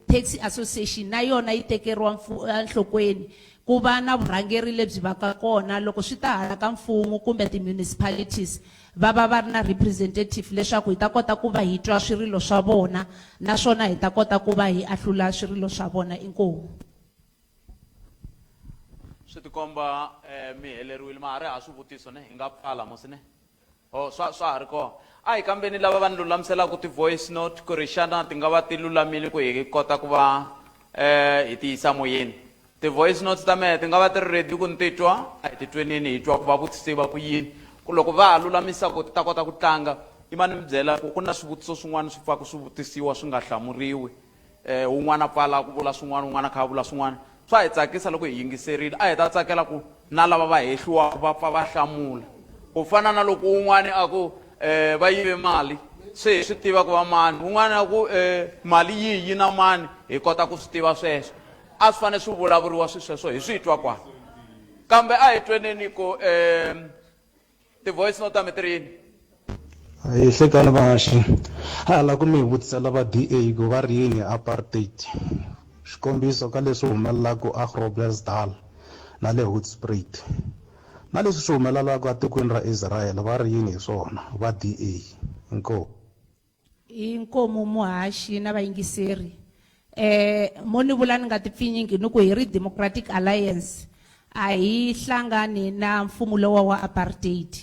taxi association na yona yi tekeriwa enhlokweni ku va na vurhangeri lebyi va ka kona loko swi ta hala ka mfumo kumbe ti-municipalities va va va ri na representative leswaku hi ta kota ku va hi twa swirilo swa vona naswona hi ta kota ku va hi ahlula swirilo swa vona. Inkomu. Swi tikomba mi heleriwile ma ha ri ha swivutiso ne hi nga pfala mosine swa ha ri kona a hi kambeni lava va ni lulamiselaku ti-voice note ku ri xana ti nga va ti lulamile ku hi kota ku va hi ti yisa moyeni ti-voice notes ta mehe ti nga va ti ri ready ku ni titwa a hi titwenini hi twa ku va vutisiwa ku yini ku loko va ha lulamisa ku ti ta kota ku tlanga i ma ni mi byela ku ku na swivutiso swin'wana swi pfaka swi vutisiwa swi nga hlamuriwi un'wana a pfala ku vula swin'wana un'wana a kha a vula swin'wana swa hi tsakisa loko hi yingiserile a hi ta tsakela ku na lava va hehliwaka va pfa va hlamula ku fana na loko un'wana a ku va yive mali se hi swi tiva ku va mani un'wana a ku mali yihi na mani hi kota ku swi tiva sweswo a swi fanele swi vulavuriwa sweswo hi swi twa kwani kambe a hi tweneni ku ti-voice note ta mi ti ri yini. Hlayiseka Mabunda hala ku mi vutisela va DA ku va ri yini apartheid xikombiso ka leswi humelelaka a Groblersdal na le Hoedspruit na leswi swi humelelaka etikweni ra Israel va ri yini hi swona va DA. Inkomu muhaxi na vayingiseri mo ni vula ni nga tipfinyingi ni ku hi ri Democratic Alliance a hi hlangani na mfumo lowa wa apartheid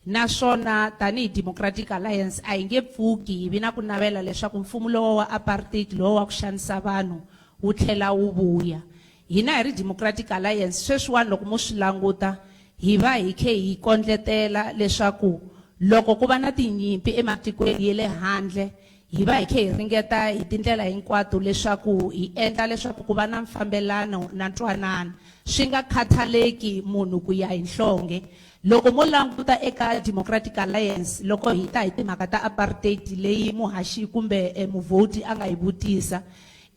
naswona tanihi Democratic Alliance a hi nge pfuki hi vi na ku navela leswaku mfumo lowa wa apartheid lowa wa ku xanisa vanhu wu tlhela wu vuya. Hina hi ri Democratic Alliance sweswiwani loko mo swi languta hi va hi khe hi kondletela leswaku loko ku va na tinyimpi ematikweni ya le handle hi va hi khe hi ringeta hi tindlela hinkwato leswaku hi endla leswaku ku va na mfambelano na ntwanano swi nga khathaleki munhu ku ya hi nhlonge. Loko mo languta eka Democratic Alliance loko hi ta hi timhaka ta apartheid leyi muhaxi kumbe muvhoti a nga hi vutisa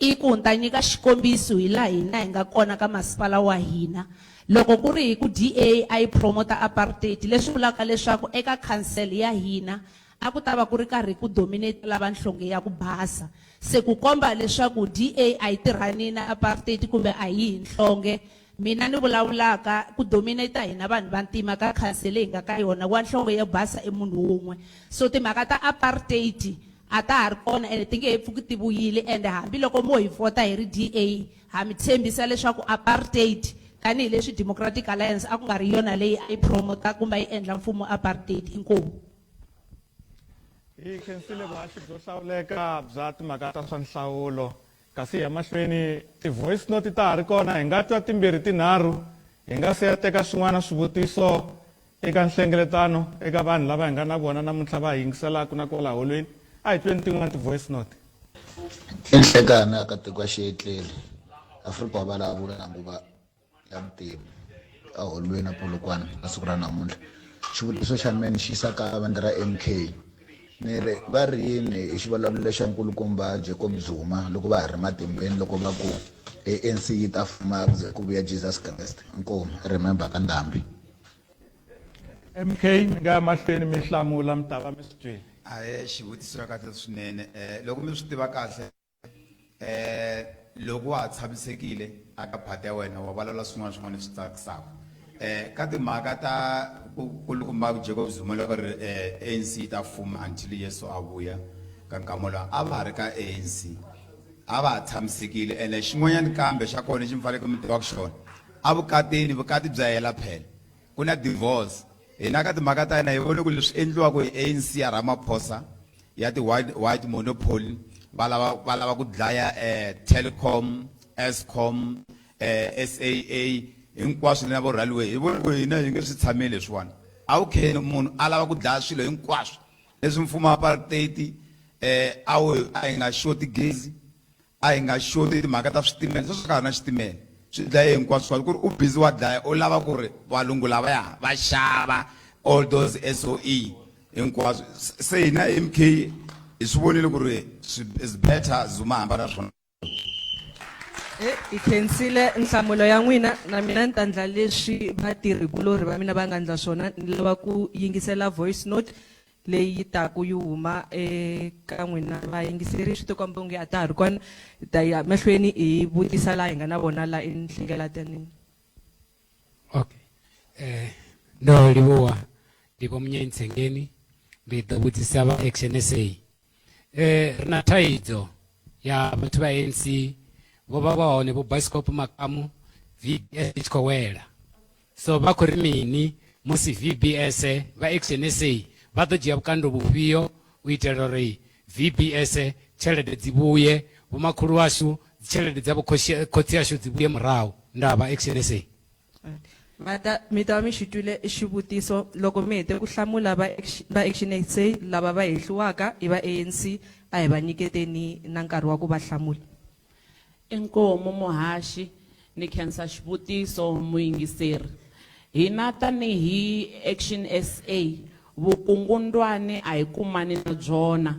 i ku ta nyika xikombiso hi laha hina hi nga kona ka masipala wa hina. Loko ku ri hi ku DA a yi promota apartheid leswi vulaka leswaku eka council ya hina a ku ta va ku ri karhi ku dominate lava nhlonge ya ku basa. Se ku komba leswaku DA a yi tirhani na apartheid kumbe a yi nhlonge, mina ni vulavulaka ku dominate hina vanhu vantima ka council leyi nga ka yona wa nhlonge ya basa i munhu wun'we. So timhaka ta apartheid a ta ha ri kona ene ti nge he pfuki ti vuyile, ende hambiloko mo hi vota hi ri DA ha mi tshembisa leswaku apartheid tanihileswi Democratic Alliance a ku nga ri yona leyi a yi promota kumbe yi endla mfumo apartheid. Inkomu. Hi khensile vuhaxi byo hlawuleka bya timhaka ta swa nhlawulo, kasi ya mahlweni ti-voice note ta ha ri kona, hi nga twa timbirhi tinharhu hi nga se ya teka swin'wana swivutiso eka nhlengeletano eka vanhu lava hi nga na vona namuntlha va yingiselaka na kwala holweni. A hi tweni tin'wana ti-voice note. Inhlekana akatiko xiyetleli Afrika wa vulavula na nguva ya vutivi a holweni Polokwane ka siku ra namuntlha. Xivutiso xa mina xi yisa ka vandla ra MK. Ni ri va ri yini hi xivulavulelo xa nkulukumba Jacob Zuma loko va ha ri matimbeni loko va ku ANC yi ta fuma ku vuya Jesus Kreste. Inkomu, remember ka ndhambi. MK mi nga ya mahlweni mi hlamula mi ta va mi swi twile. Aye, xivutiso xa kahle swinene. Loko mi swi tiva kahle loko wa ha tshamisekile aka phati ya wena wa vulavula swin'wana swi tsakisaka. Ka timhaka ta kulukumba Jacob Zuma loko ri ANC ta fuma until Yesu a vuya ka nkama lowu a va ha ri ka ANC a va ha tshamisekile, ene xin'wanyana kambe xa kona xi mfaneleke mi tivaka xona a vukati bya hela phela, ku na divorce. Hina ka timhaka ta hina hi vone ku leswi endliwaka hi ANC ya Ramaphosa ya ti-white monopoly va lava ku dlaya Telecom, Eskom, SAA hinkwaswo na vo railway. Hi vone ku hina hi nge swi tshameli leswiwani. A wu kheni munhu a lava ku dlaya swilo hinkwaswo leswi mfumo apartheid a hi nga xoti gezi, a hi nga xoti timhaka ta switimela sweswo ka ha ri na xitimela swi dlaye hinkwaswo ku ri u busy wa dlaya u lava ku ri valungu lavaya va xava all those SOE hinkwaswo. Se hina MK hi swi vonile ku ri is better Zuma hambana swona. Hi khensile nhlamulo ya n'wina, na mina ni ta endla leswi vatirhikulori va mina va nga endla swona. Ni lava ku yingisela voice note leyi taku yi huma eka n'wina vayingiseri, swi tikomba onge a ta ha ri kona. Hi ta ya mahlweni hi vutisa laha hi nga na vona laha enhlengelatanini. Okay, ndo livhuwa ndipo Mnyentsengeni ndi ḓo vhudzisa vha ActionSA. Ri na thaidzo ya vhathu vha ANC vho vha vha hone vho Bioscope Makamu VBS i tshi khou wela, so vha khou ri mini musi VBS vha ActionSA vha ḓo dzhia vhukando vhufhio u itela uri VBS tshelede dzi vhuye, vhomakhulu washu tshelede dzavho khotsi yashu dzi vhuye murahu. Ndava ActionSA. Mi ta va mi xi twile xivutiso. Loko mi hete ku hlamula va ActionSA lava va hehliwaka i va ANC, a hi va nyiketeni na nkarhi wa ku va hlamula. Inkomu muhaxi, ni khensa xivutiso muyingiseri. Hina tanihi ActionSA vukungundwani a hi kumani na byona,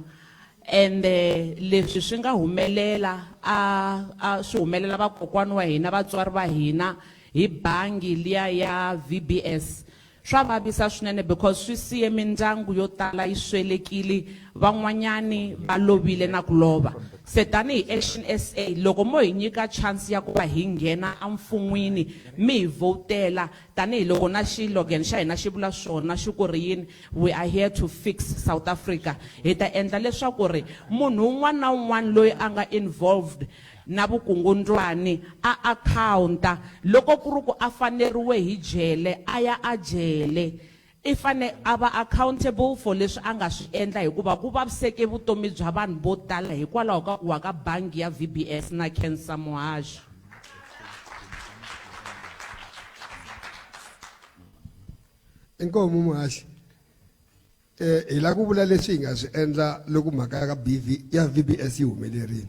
ende leswi swi nga humelela a swi humelela vakokwani wa hina vatswari va hina hi bangi liya ya VBS. Swa vavisa swinene because swi siye mindyangu yo tala yi swelekile, van'wanyani va lovile na ku lova. Se tanihi ActionSA loko mo hi nyika chance ya ku va hi nghena amfun'wini mi hi votela tanihiloko na xilogeni xa hina xi vula swona xi ku ri yini, we are here to fix South Africa. Hi ta endla leswaku ri munhu un'wana na un'wana loyi a nga involved na vukungundwani a akhawunta. Loko ku ri ku a faneriwe hi jele a ya a jele, i fane a va accountable for leswi a nga swi endla, hikuva ku vaviseke vutomi bya vanhu vo tala hikwalaho ka ku wa ka bangi ya VBS. Na khensa muhaxi. Inkomu muhaxi, hi la ku vula leswi hi nga swi endla loko mhaka ya VBS yi humelerile.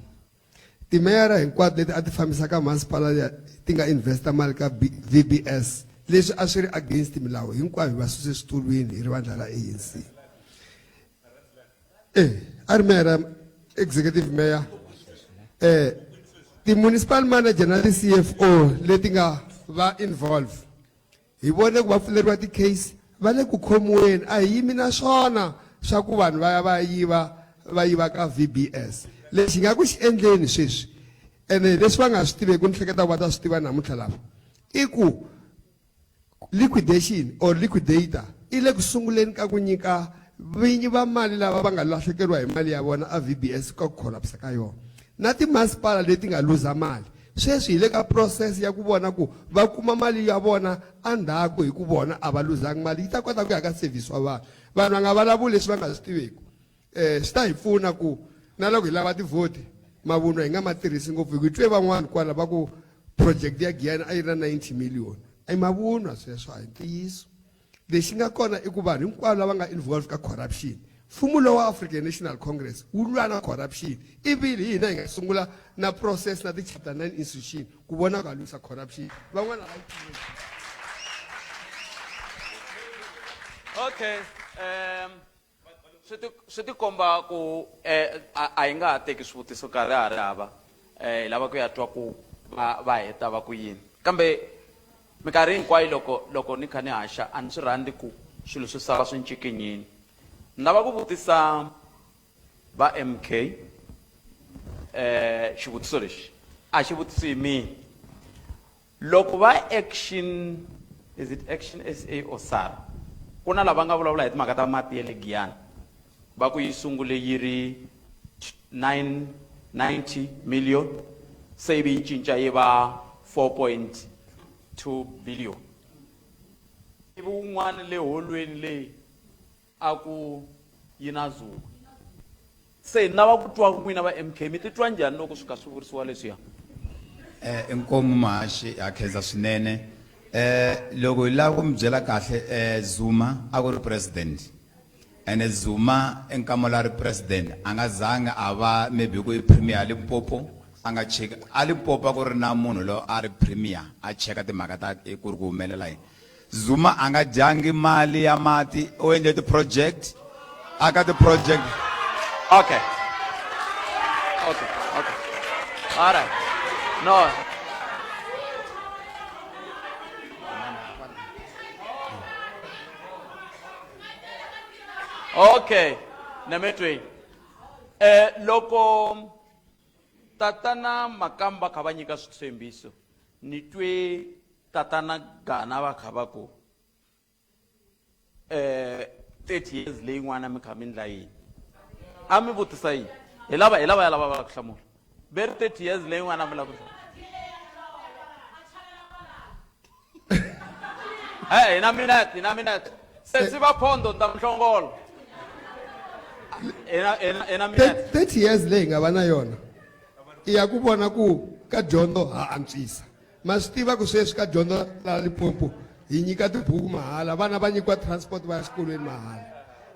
Timeyara hinkwato leti a ti fambisaka masipala ti nga investa mali ka VBS leswi a swi ri against milawu hinkwayo va suse switulwini hi ri vandla la ANC. A ri meyara executive mayor ti municipal manager na ti CFO leti nga va involve hi vone ku va pfuleriwa ti case va le ku khomiweni a hi yimi na swona swa ku vanhu va ya va yiva ka VBS. Lexi nga ku xi endleni sweswi ene leswi va nga swi tiveki ku ni hleketa va ta swi tiva namuntlha lava i ku liquidation or liquidator i le ku sunguleni ka ku nyika vinyi va mali lava va nga lahlekeriwa hi mali ya vona a VBS ka ku collapse ka yona na timasipala leti nga luza mali sweswi hi le ka process ya ku vona ku va kuma mali ya vona endzhaku hi ku vona a va luzangi mali yi ta kota ku ya ka service wa vanhu vanhu va nga vulavuli leswi va nga swi tiveki. Swi ta hi pfuna ku na loko hi lava tivhoti mavunwa hi nga ma tirhisi ngopfu hi ku twe van'wana kwala va ku project ya Giyani a yi ri na 90 million a hi mavunwa sweswo a hi ntiyiso. Lexi nga kona i ku vanhu hinkwavo lava nga involved ka corruption mfumo lowu wa African National Congress wu lwa na corruption ivili hina hi nga sungula na process na ti-chapter 9 institution ku vona ku lwisa corruption van'wana va Okay, swi ti komba ku a hi nga ha teki swivutiso nkarhi ha ri hava hi lava ku ya twa ku va heta va ku yini kambe minkarhi hinkwayo loko ni kha ni haxa a ni swi rhandzi ku swilo swi sala swi ncikinyini ni lava ku vutisa va MK xivutiso lexi a xi vutisi hi mini loko va is it ActionSA or SARA ku na lava nga vulavula hi timhaka ta mati ya le Giyani va ku yi sungule yi ri 990 million se yi cinca yi va 4.2 billion ivi un'wana le holweni leyi a ku yi na zuwa se na va ku twa n'wina va MK mi titwa njhani loko swi kha swi vurisiwa leswiya inkomo mahashi ha khensa swinene loko hi lava ku mi byela kahle Zuma a ku ri president ene Zuma enkamala ri president a nga zanga a va maybe ku i premier Limpopo a nga cheka a Limpopo ku ri na munhu lo a ri premier a cheka timhaka ta ku ri ku humelela yini Zuma a nga jangi mali ya mati o endle ti project aka ti project okay all right no okay nametwe loko tatana Makamba kha va nyika switshembiso ni twe tatana Gana va kha va ku 30 years leyi n'wana mi kha mi ndla yini a mi vutisa yini hi lava ya lava va ku hlamula ve ri 30 years leyi n'wana mi lava ku hina minute se si va phondo ni ta mi hlongola ina minute 30 years leyi nga va na yona i ya ku vona ku ka dyondzo ha antswisa ma swi tiva ku sweswi ka dyondzo la Limpopo hi nyika tibuku mahala vana va nyikiwa transport va ya xikolweni mahala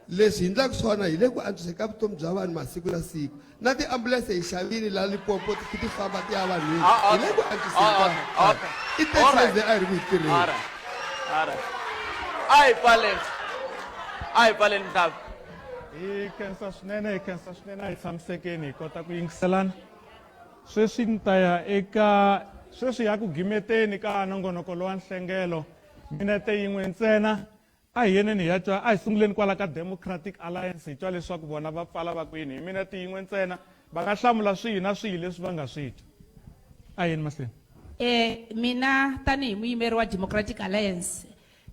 leswi hi ndlaku swona hi le ku antswisa ka vutomi bya vanhu masiku na siku na tiambulense hi xavini la Limpopo ti famba ti ya vanhwini hi le ku antswiseni i 30 years leyi a hi ri ku yi tirheni a hi pfaleni Mhlava hi khensa swinene hi tshamisekeni hi kota ku yingiselana sweswi ni ta ya eka sweswi ya ku gimeteni ka nongonoko lowa nhlengelo minete yin'we ntsena a hi yeneni hi ya twa a hi sunguleni kwala ka Democratic Alliance hi twa leswaku vona va pfala va kwini hi minete yin'we ntsena va nga hlamula swihi na swihi leswi va nga swi twa a hi yeni mahlweni mina tanihi muyimeri wa Democratic Alliance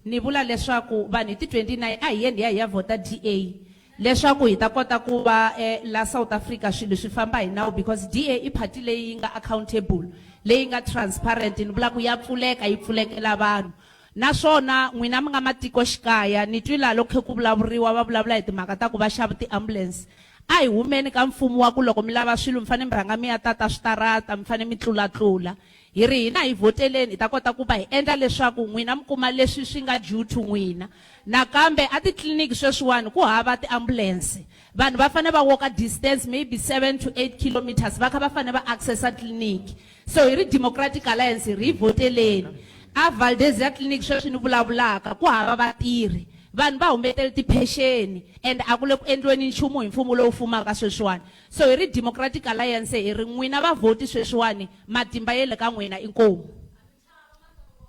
ni vula leswaku vanhu hi ti 29 a hi yeni hi ya vota DA leswaku hi ta kota ku va la South Africa swilo swi famba hi nawu because DA i party leyi nga accountable leyi nga transparent ni vula ku ya pfuleka yi pfulekela vanhu naswona n'wina mi nga matikoxikaya ni twila loko ku vulavuriwa va vulavula hi timhaka ta ku va xava ti-ambulance a hi humeni ka mfumo wa ku loko mi lava swilo mi fanele mi rhanga mi ya tata switarata mi fanele mi tlulatlula hi ri hina hi voteleni hi ta kota ku va hi endla leswaku n'wina mi kuma leswi swi nga due to n'wina. Nakambe a titliliniki sweswiwani ku hava ti-ambulance, vanhu va fanele va walk a distance maybe 7 to 8 kilometers va kha va fanele va accessa tliliniki. So hi ri Democratic Alliance hi ri hi voteleni. A Valdezia clinic sweswi ni vulavulaka ku hava vatirhi, vanhu va humetele ti-pension and a ku le ku endliweni nchumu hi mfumo lowu fumaka sweswiwani. So hi ri Democratic Alliance hi ri n'wina va vhoti sweswiwani matimba ya le ka n'wina. Inkomu.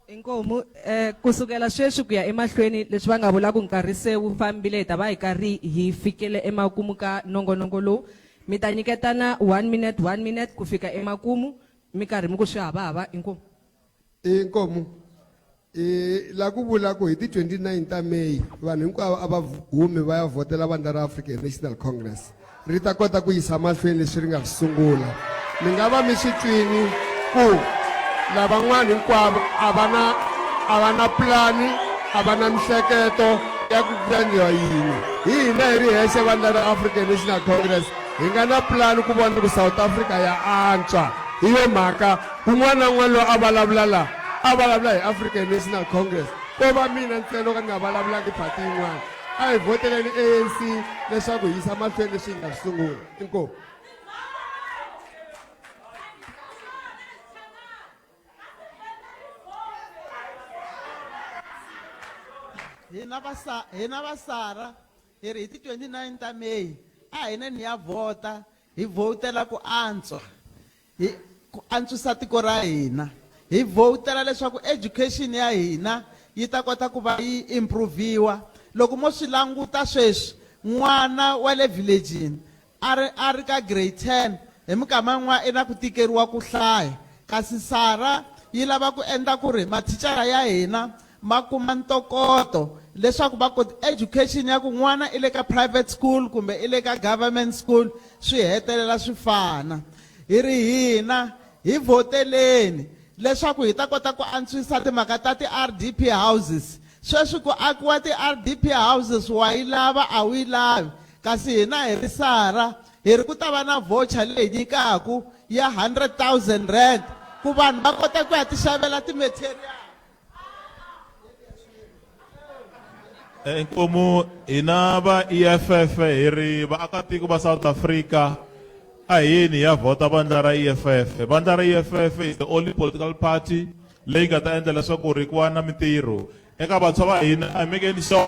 Inkomu kusukela sweswi ku ya emahlweni leswi va nga vula ku nkarhi se wu fambile hi ta va hi karhi hi fikele emakumu ka nongonoko lowu. Mi ta nyiketana 1 minute ku fika emakumu mi karhi mi ku swi hava. Inkomu. Inkomu la ku vula ku hi ti 29 ta May vanhu hinkwavo a va humi va ya votela vandla ra African National Congress ri ta kota ku yisa mahlweni leswi ri nga sungula. Mi nga va mi swi twini ku lavan'wana hinkwavo a va na plani, a va na mihleketo ya ku endliwa yini. Hi hina hi ri hexe vandla ra African National Congress hi nga na plani ku vona ku South Africa ya antswa. Hi yo mhaka un'wana na un'wana loyi a vulavula hi African National Congress ko va mina ntsena ka ni nga vulavulangi party yin'wana. A hi voteleni ANC leswaku hi yisa mahlweni leswi hi nga swi sungula. Inkomu. hina va SARA hi ri hi ti 29 ta May a hina ni ya vota hi votela ku antswa, ku antswisa tiko ra hina. Hi votela leswaku education ya hina yi ta kota ku va yi improviwa. Loko mo swi languta sweswi n'wana wa le village a ri ka grade 10 hi mikama yin'wana i na ku tikeriwa ku hlaya, kasi SARA yi lava ku endla ku ri mathicara ya hina ma kuma ntokoto leswaku va kota education ya ku n'wana i le ka private school kumbe i le ka government school swi hetelela swi fana. Hi ri hina hi voteleni leswaku hi ta kota ku antswisa timhaka ta ti-RDP houses. Sweswi ku akiwa ti-RDP houses wa yi lava a wu yi lavi, kasi hina hi ri SARA hi ri ku ta va na voucher leyi nyikaku ya 100,000 rand ku vanhu va kota ku ya ti xavela ti-material. Inkomu hina va EFF hi ri vaakatiko va South Africa a hini ya vota vandla ra EFF. Vandla ra EFF is the only political party leyi nga ta endla leswaku ri ku va na mintirho eka vantshwa va hina. A hi mekeni sure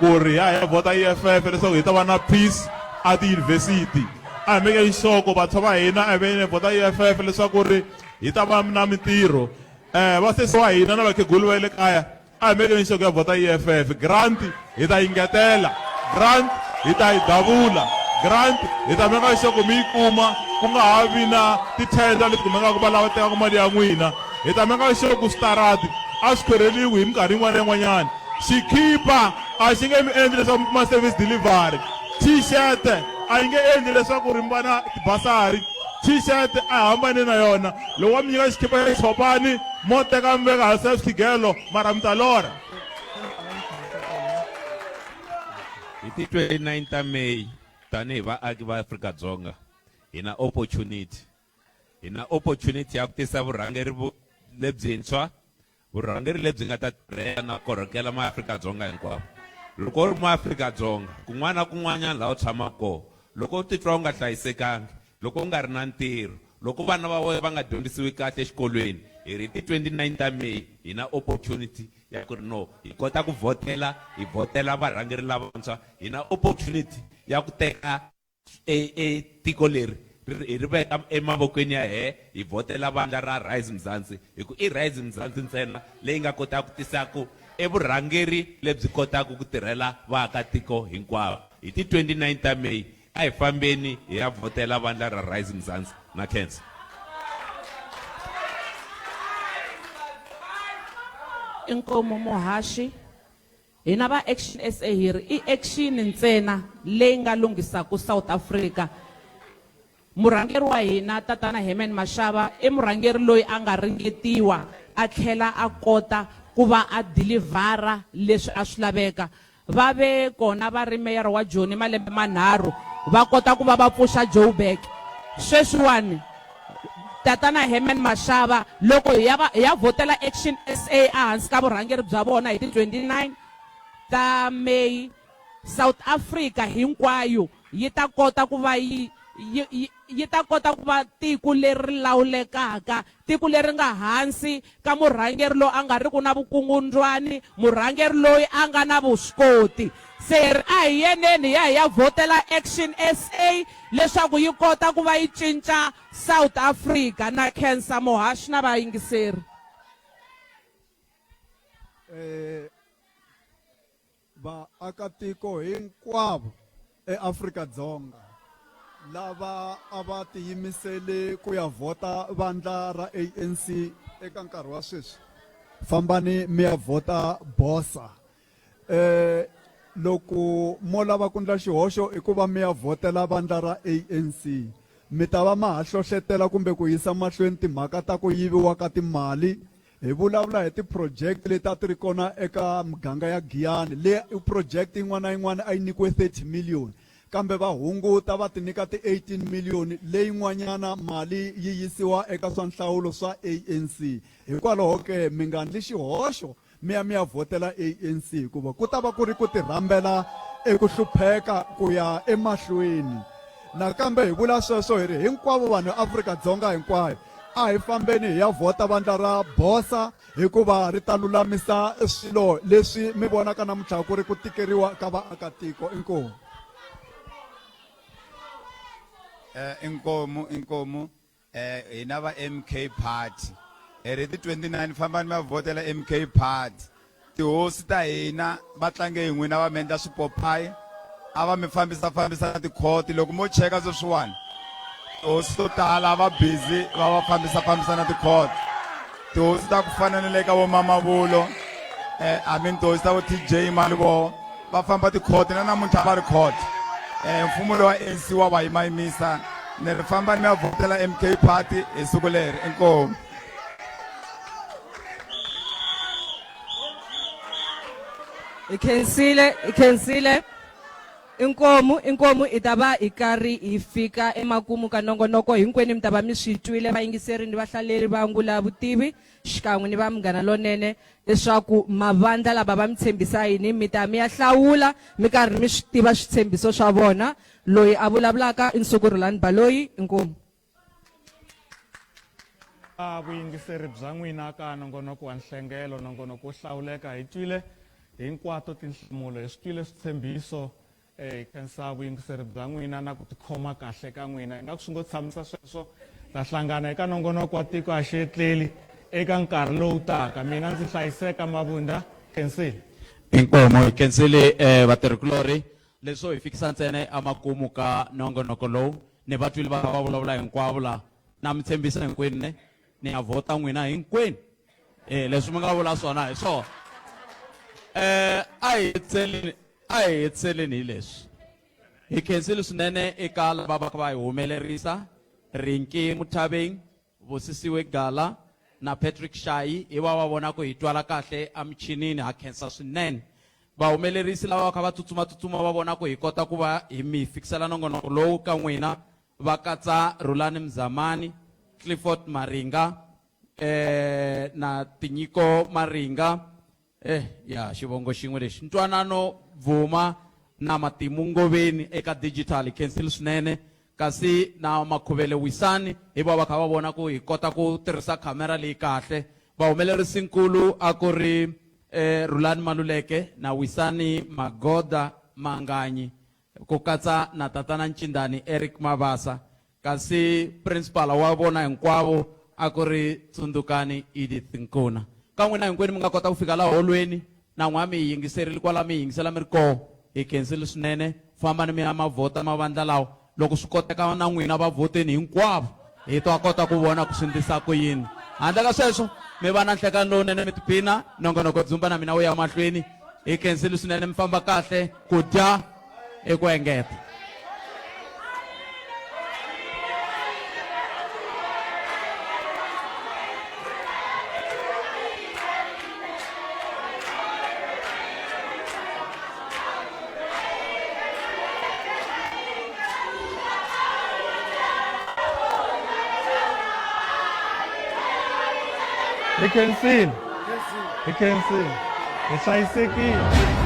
ku ri ya vota EFF leswaku hi ta va na peace a tiyunivhesiti. A hi mekeni sure ku vantshwa va hina a hi vota EFF leswaku ri hi ta va na mintirho. Vasesi wa hina na vakhegulu va le kaya a hi mekeni sure ku ya vota EFF. Grant hi ta yingetela, grant hi ta yi davula, grant hi ta meka sure ku mi yi kuma ku nga ha vi na titenda leti kumekaka va lava tekaka mali ya n'wina. Hi ta meka sure ku starati a swi khwereliwi hi minkarhi yin'wana na yin'wanyana. Xikhipa a xi nge mi endli leswaku mi kuma service delivery. T-shirt a yi nge endli leswaku ri mi va na tibasari. T-shirt a hambane na yona. Loko wa mi nyika xikhipa ya xitshopani mo teka mi veka hansi ya swikhigelo mara mi ta lora. Hi ti 29 ta May tanihi vaaki va Afrika-Dzonga hi na opportunity ya ku tisa vurhangeri lebyintshwa, vurhangeri lebyi nga ta tirhela na korhokela maAfrika-Dzonga hinkwavo. Loko u ri maAfrika-Dzonga kun'wana na kun'wanyana laha u tshamaka kona, loko u titwa u nga hlayisekangi, loko u nga ri na ntirho, loko vana va wena va nga dyondzisiwi kahle exikolweni, hi ri ti 29 ta May hi na opportunity ya ku ri no hi kota ku votela, hi votela varhangeri lavantshwa. Hi na opportunity ya ku teka tiko leri hi ri veka emavokweni ya hi votela vandla ra RiseMzansi, hi ku i RiseMzansi ntsena leyi nga kotaka ku tisaku evurhangeri lebyi kotaka ku tirhela vaakatiko hinkwavo. Hi ti 29 ta May a hi fambeni hi ya votela vandla ra RiseMzansi na khensa. Inkomu muhashi hina va ActionSA hi ri i action ntsena leyi nga lungisaku South Africa. Murhangeri wa hina tatana Herman Mashava i murhangeri loyi a nga ringetiwa a tlhela a kota ku va a delivera leswi a swi laveka. Va ve kona va ri mayor wa Joni malembe manharhu va kota ku va va pfuxa Joburg. Sweswiwani tatana Herman Mashava loko ya votela Action SA ehansi ka vurhangeri bya vona hi ti 29 ta May, South Africa hinkwayo yi ta kota ku va yi ta kota ku va tiko leri lawulekaka, tiko leri nga hansi ka murhangeri loyi a nga ri ku na vukungundzwani, murhangeri loyi a nga na vuswikoti. Se a hi yeneni ya votela Action SA leswaku yi kota ku va yi cinca South Africa. Na khensa muhaxi na vayingiseri. Vaakatiko hinkwavo eAfrika-Dzonga lava a va tiyimisele ku ya vota vandla ra ANC eka nkarhi wa sweswi, fambani mi ya vota BOSA. Loko mo lava ku ndla xihoxo i ku va mi ya votela vandla ra ANC, mi ta va ma ha hlohletela kumbe ku yisa mahlweni timhaka ta ku yiviwa ka timali. Hi vulavula hi ti-project leti a ti ri kona eka miganga ya Giyani, leyi project yin'wana na yin'wana a yi nyikiwe 30 million, kambe va hunguta va ti nyika ti-18 million, leyi n'wanyana mali yi yisiwa eka swa nhlawulo swa ANC. Hikwalaho ke mi nga ndli xihoxo mi ya votela ANC hikuva ku ta va ku ri ku ti rhambela eku hlupheka ku ya emahlweni. Nakambe hi vula sweswo hi ri hinkwavo vanhu Afrika-Dzonga hinkwayo a hi fambeni hi ya vota vandla ra BOSA hikuva ri ta lulamisa swilo leswi mi vonaka namuntlha ku ri ku tikeriwa ka vaakatiko. Inkomu. Inkomu hina va MK Party ri ti 29 fambani ma votela MK Party. Tihosi ta hina va tlange hi n'wina va mendla swipophayi a va mi fambisa na tikhoti. Loko mo cheka sweswiwani tihosi to tala va busy va fambisa na tikhoti. Tihosi ta ku fana na le ka vo Mamavulo tihosi ta vo TJ Malivo va famba tikhoti na namuntlha va ri khoti. Mfumo lowa ANC wa va yimayimisa. Ni ri famba ni ya votela MK Party hi siku leri. Inkomu. Ikhensile inkomu itaba ikari ifika emakumu ka nongonoko hinkwenu mi ta va mi swi twile vayingiseri ni vahlaleri va Vulavula xikan'we ni va Munghana Lonene leswaku mavandla lava va mi tshembisa yini mi ta mi ya hlawula mi karhi mi swi tiva switshembiso swa vona. Loyi a vulavulaka i Nsukurulani Baloyi. Inkomu. Vuyingiseri bya n'wina ka nongonoko wa nhlengelo, nongonoko wo hlawuleka, hi twile hinkwato tinhlamulo, hi swi twile switshembiso. Khensa vuyingiseri bya n'wina na ku tikhoma kahle ka n'wina. Hi nga ku swi ngo tshamisa sweswo ta hlangana eka nongonoko wa tiko a xietleli eka nkarhi lowu taka. Mina ndzi Hlayiseka Mabunda. Khensile. Inkomu hi khensile vatirhikulori leswo hi fikisa ntsena amakumu ka nongonoko lowu. Ni vatwile va vulavula hinkwavo la na mi tshembisa hinkwenu ne ni ya vota n'wina hinkwenu leswi mi nga vula swona hi swona. A hi hetseleni hi leswi hi khensile swinene eka lava va hi humelerisa Rinki Muthabeng, Vosisiwe Gala na Patrick Shayi hi va vona ku hi twala kahle amichinini. Ha khensa swinene vahumelerisi lava va tsutsuma va vona ku hi kota ku va hi mi fikisela nongonoko lowu ka n'wina. Va katsa RiseMzansi, Clifford Maringa na Tinyiko Maringa ya xivongo xin'we lexi ntwanano Vuma na Matimu Ngoveni eka digital. Khensile swinene kasi na Makhuvele Wisani hi va kha va vona ku hi kota ku tirhisa kamera leyi kahle. Vahumelerisi nkulu a ku ri Rulani Maluleke na Wisani Magoda Manganyi ku katsa na tatana Ncindani Eric Mabasa, kasi principal wa vona hinkwavo a ku ri Tsundukani Edith Nkuna. Ka n'wina hinkwenu mi nga kota ku fika laha holweni na n'wina mi yingiserile kwala mi yingisela mi ri koho. Hi khensile swinene. Fambani mi ya mavhota mavandla lawa. Loko swi koteka na n'wina va vhoteni hinkwavo hi ta kota ku vona ku swi endlisa ku yini. Handle ka sweswo mi va na nhlekani lowunene mi tiphina. Nongonoko dzumba na mina wu ya mahlweni. Hi khensile swinene mi famba kahle ku dya eku engeta. He can sing. He can sing. It's Hlayiseka.